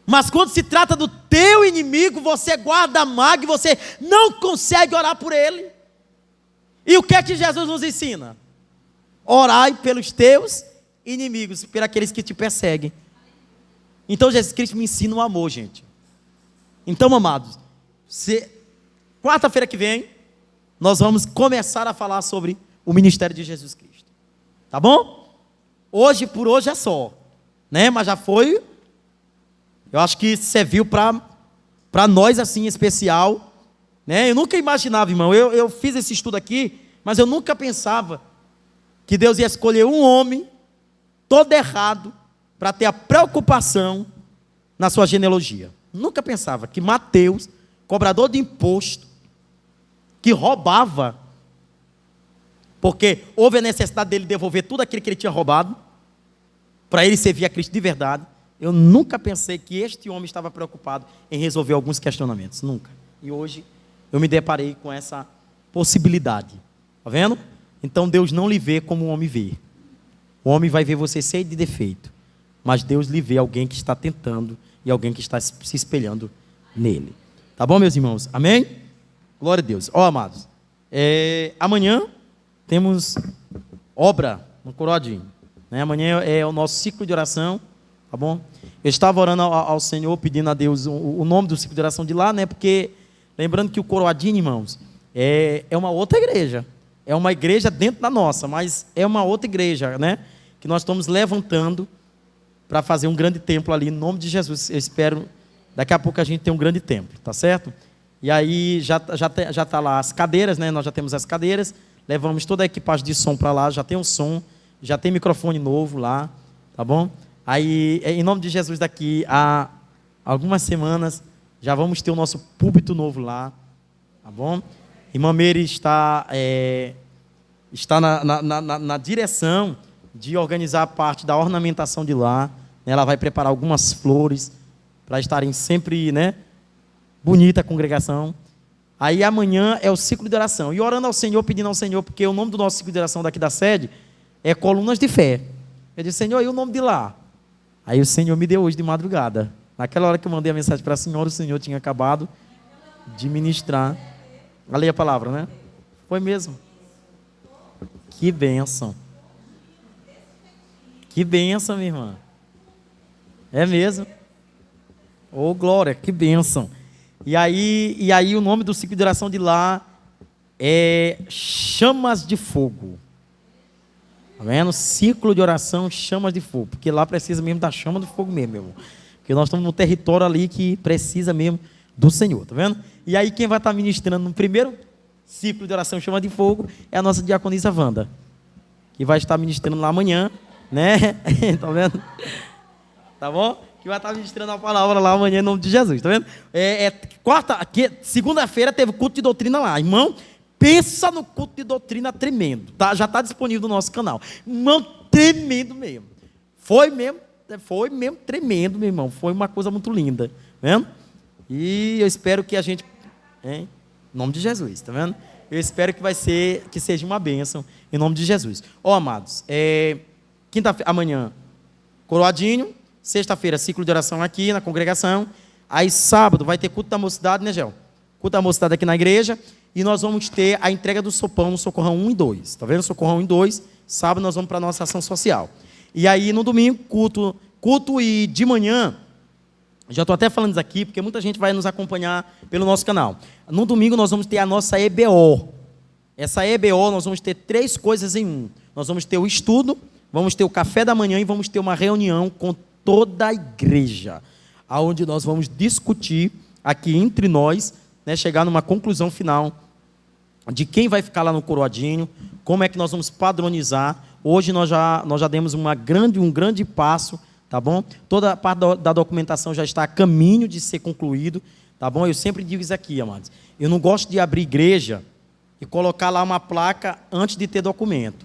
Mas quando se trata do teu inimigo, você guarda a mágoa e você não consegue orar por ele. E o que é que Jesus nos ensina? Orai pelos teus inimigos, por aqueles que te perseguem. Então Jesus Cristo me ensina o amor, gente. Então, amados, quarta-feira que vem, nós vamos começar a falar sobre o ministério de Jesus Cristo. Tá bom? Hoje, por hoje é só, né? Mas já foi, eu acho que serviu para nós assim, em especial, né? Eu nunca imaginava, irmão, eu fiz esse estudo aqui, mas eu nunca pensava que Deus ia escolher um homem todo errado para ter a preocupação na sua genealogia. Nunca pensava que Mateus, cobrador de imposto, que roubava, porque houve a necessidade dele devolver tudo aquilo que ele tinha roubado, para ele servir a Cristo de verdade. Eu nunca pensei que este homem estava preocupado em resolver alguns questionamentos, nunca. E hoje eu me deparei com essa possibilidade, está vendo? Então Deus não lhe vê como o homem vê. O homem vai ver você cheio de defeito, mas Deus lhe vê alguém que está tentando e alguém que está se espelhando nele. Tá bom, meus irmãos? Amém? Glória a Deus. Ó, amados, amanhã temos obra no Coroadinho, né? Amanhã é o nosso ciclo de oração, tá bom? Eu estava orando ao Senhor, pedindo a Deus o nome do ciclo de oração de lá, né? Porque, lembrando que o Coroadinho, irmãos, é uma outra igreja. É uma igreja dentro da nossa, mas é uma outra igreja, né? Que nós estamos levantando para fazer um grande templo ali, em nome de Jesus. Eu espero, daqui a pouco a gente tem um grande templo, tá certo? E aí já tá lá as cadeiras, né? Nós já temos as cadeiras, levamos toda a equipagem de som para lá, já tem o som, já tem microfone novo lá, tá bom? Aí, em nome de Jesus, daqui a algumas semanas, já vamos ter o nosso púlpito novo lá, tá bom? Irmã Meire está na direção de organizar a parte da ornamentação de lá. Ela vai preparar algumas flores para estarem sempre, né, bonita a congregação. Aí amanhã é o ciclo de oração. E orando ao Senhor, pedindo ao Senhor, porque o nome do nosso ciclo de oração daqui da sede é Colunas de Fé. Eu disse, Senhor, e o nome de lá? Aí o Senhor me deu hoje de madrugada. Naquela hora que eu mandei a mensagem para a senhora, o Senhor tinha acabado de ministrar. Ali a palavra, né? Foi mesmo. Que bênção. Que bênção, minha irmã. É mesmo. Oh, glória, que bênção. E aí o nome do ciclo de oração de lá é Chamas de Fogo. Tá vendo? Ciclo de oração, Chamas de Fogo. Porque lá precisa mesmo da chama do fogo mesmo, meu irmão. Porque nós estamos num território ali que precisa mesmo do Senhor, tá vendo? E aí quem vai estar ministrando no primeiro ciclo de oração Chama de Fogo é a nossa diaconisa Wanda, que vai estar ministrando lá amanhã, né? Tá vendo? Tá bom? Que vai estar ministrando a palavra lá amanhã em nome de Jesus, tá vendo? Segunda-feira teve culto de doutrina lá, irmão. Pensa no culto de doutrina tremendo, tá? Já está disponível no nosso canal. Irmão, tremendo mesmo. Foi mesmo tremendo, meu irmão. Foi uma coisa muito linda, tá vendo? E eu espero que a gente, em nome de Jesus, tá vendo? Eu espero que seja uma bênção em nome de Jesus. Ó, amados, quinta-feira, amanhã, Coroadinho, sexta-feira, ciclo de oração aqui na congregação. Aí sábado vai ter culto da mocidade, né, Gel? Culto da mocidade aqui na igreja. E nós vamos ter a entrega do sopão no Socorrão 1 e 2. Tá vendo? Socorrão 1 e 2. Sábado nós vamos para a nossa ação social. E aí no domingo, culto culto e de manhã, já estou até falando isso aqui, porque muita gente vai nos acompanhar pelo nosso canal. No domingo nós vamos ter a nossa EBO. Essa EBO nós vamos ter 3 coisas em um. Nós vamos ter o estudo, vamos ter o café da manhã e vamos ter uma reunião com toda a igreja, onde nós vamos discutir aqui entre nós, né, chegar numa conclusão final de quem vai ficar lá no Coroadinho, como é que nós vamos padronizar. Hoje nós já demos um grande passo, tá bom? Toda a parte da documentação já está a caminho de ser concluído, tá bom? Eu sempre digo isso aqui, amados. Eu não gosto de abrir igreja e colocar lá uma placa antes de ter documento.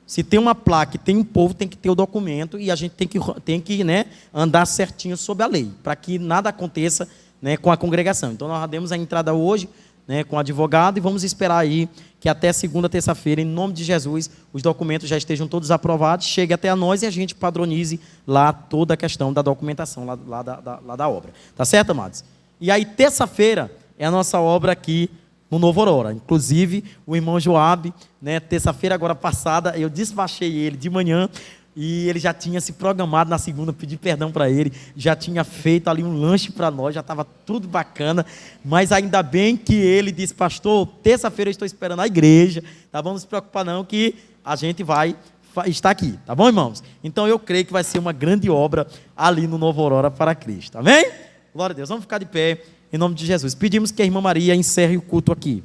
Se tem uma placa e tem um povo, tem que ter o documento e a gente tem que né, andar certinho sob a lei, para que nada aconteça, né, com a congregação. Então nós já demos a entrada hoje, né, com o advogado, e vamos esperar aí que até segunda, terça-feira, em nome de Jesus, os documentos já estejam todos aprovados, chegue até a nós e a gente padronize lá toda a questão da documentação lá da obra. Tá certo, amados? E aí, terça-feira, é a nossa obra aqui no Novo Aurora. Inclusive, o irmão Joabe, né, terça-feira agora passada, eu despachei ele de manhã, e ele já tinha se programado na segunda, pedi perdão para ele, já tinha feito ali um lanche para nós, já estava tudo bacana, mas ainda bem que ele disse: pastor, terça-feira eu estou esperando a igreja, tá? Vamos se preocupar não, que a gente vai estar aqui, tá bom, irmãos? Então eu creio que vai ser uma grande obra ali no Novo Aurora para Cristo, amém? Glória a Deus, vamos ficar de pé, em nome de Jesus. Pedimos que a irmã Maria encerre o culto aqui,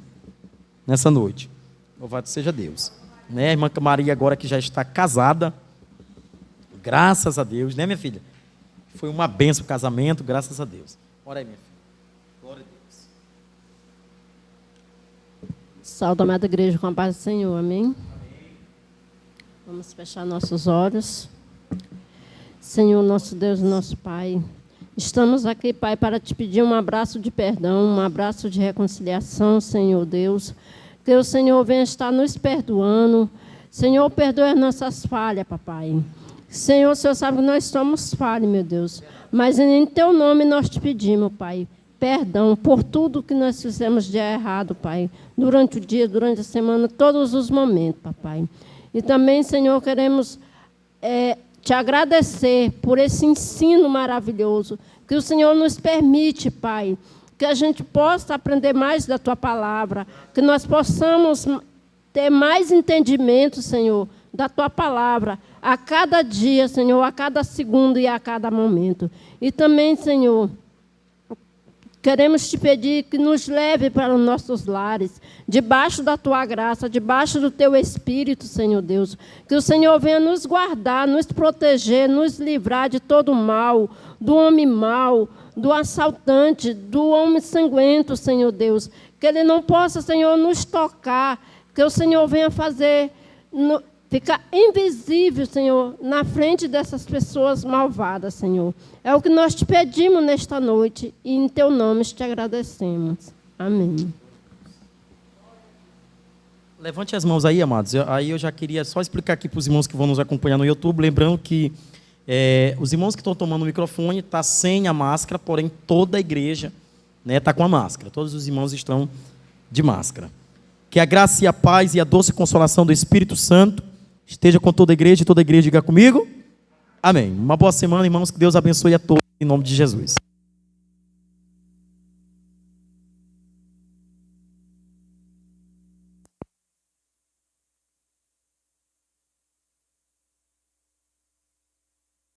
nessa noite. Louvado seja Deus. Né? A irmã Maria agora que já está casada, graças a Deus, né, minha filha? Foi uma bênção o casamento, graças a Deus. Ora aí, minha filha. Glória a Deus. Salve, amada igreja, com a paz do Senhor, amém? Vamos fechar nossos olhos. Senhor, nosso Deus e nosso Pai, estamos aqui, Pai, para te pedir um abraço de perdão, um abraço de reconciliação, Senhor Deus. Que o Senhor venha estar nos perdoando. Senhor, perdoe as nossas falhas, papai. Senhor, o Senhor sabe que nós somos falhos, meu Deus. Mas em teu nome nós te pedimos, Pai, perdão por tudo que nós fizemos de errado, Pai. Durante o dia, durante a semana, todos os momentos, papai. E também, Senhor, queremos te agradecer por esse ensino maravilhoso que o Senhor nos permite, Pai. Que a gente possa aprender mais da tua palavra. Que nós possamos ter mais entendimento, Senhor, da tua palavra, a cada dia, Senhor, a cada segundo e a cada momento. E também, Senhor, queremos te pedir que nos leve para os nossos lares, debaixo da tua graça, debaixo do teu Espírito, Senhor Deus. Que o Senhor venha nos guardar, nos proteger, nos livrar de todo o mal, do homem mau, do assaltante, do homem sanguento, Senhor Deus. Que ele não possa, Senhor, nos tocar, que o Senhor venha fazer... ficar invisível, Senhor, na frente dessas pessoas malvadas, Senhor. É o que nós te pedimos nesta noite e em teu nome te agradecemos. Amém. Levante as mãos aí, amados. Aí eu já queria só explicar aqui para os irmãos que vão nos acompanhar no YouTube, lembrando que os irmãos que estão tomando o microfone estão sem a máscara, porém toda a igreja está com a máscara. Todos os irmãos estão de máscara. Que a graça e a paz e a doce consolação do Espírito Santo esteja com toda a igreja, e toda a igreja diga comigo. Amém. Uma boa semana, irmãos, que Deus abençoe a todos, em nome de Jesus.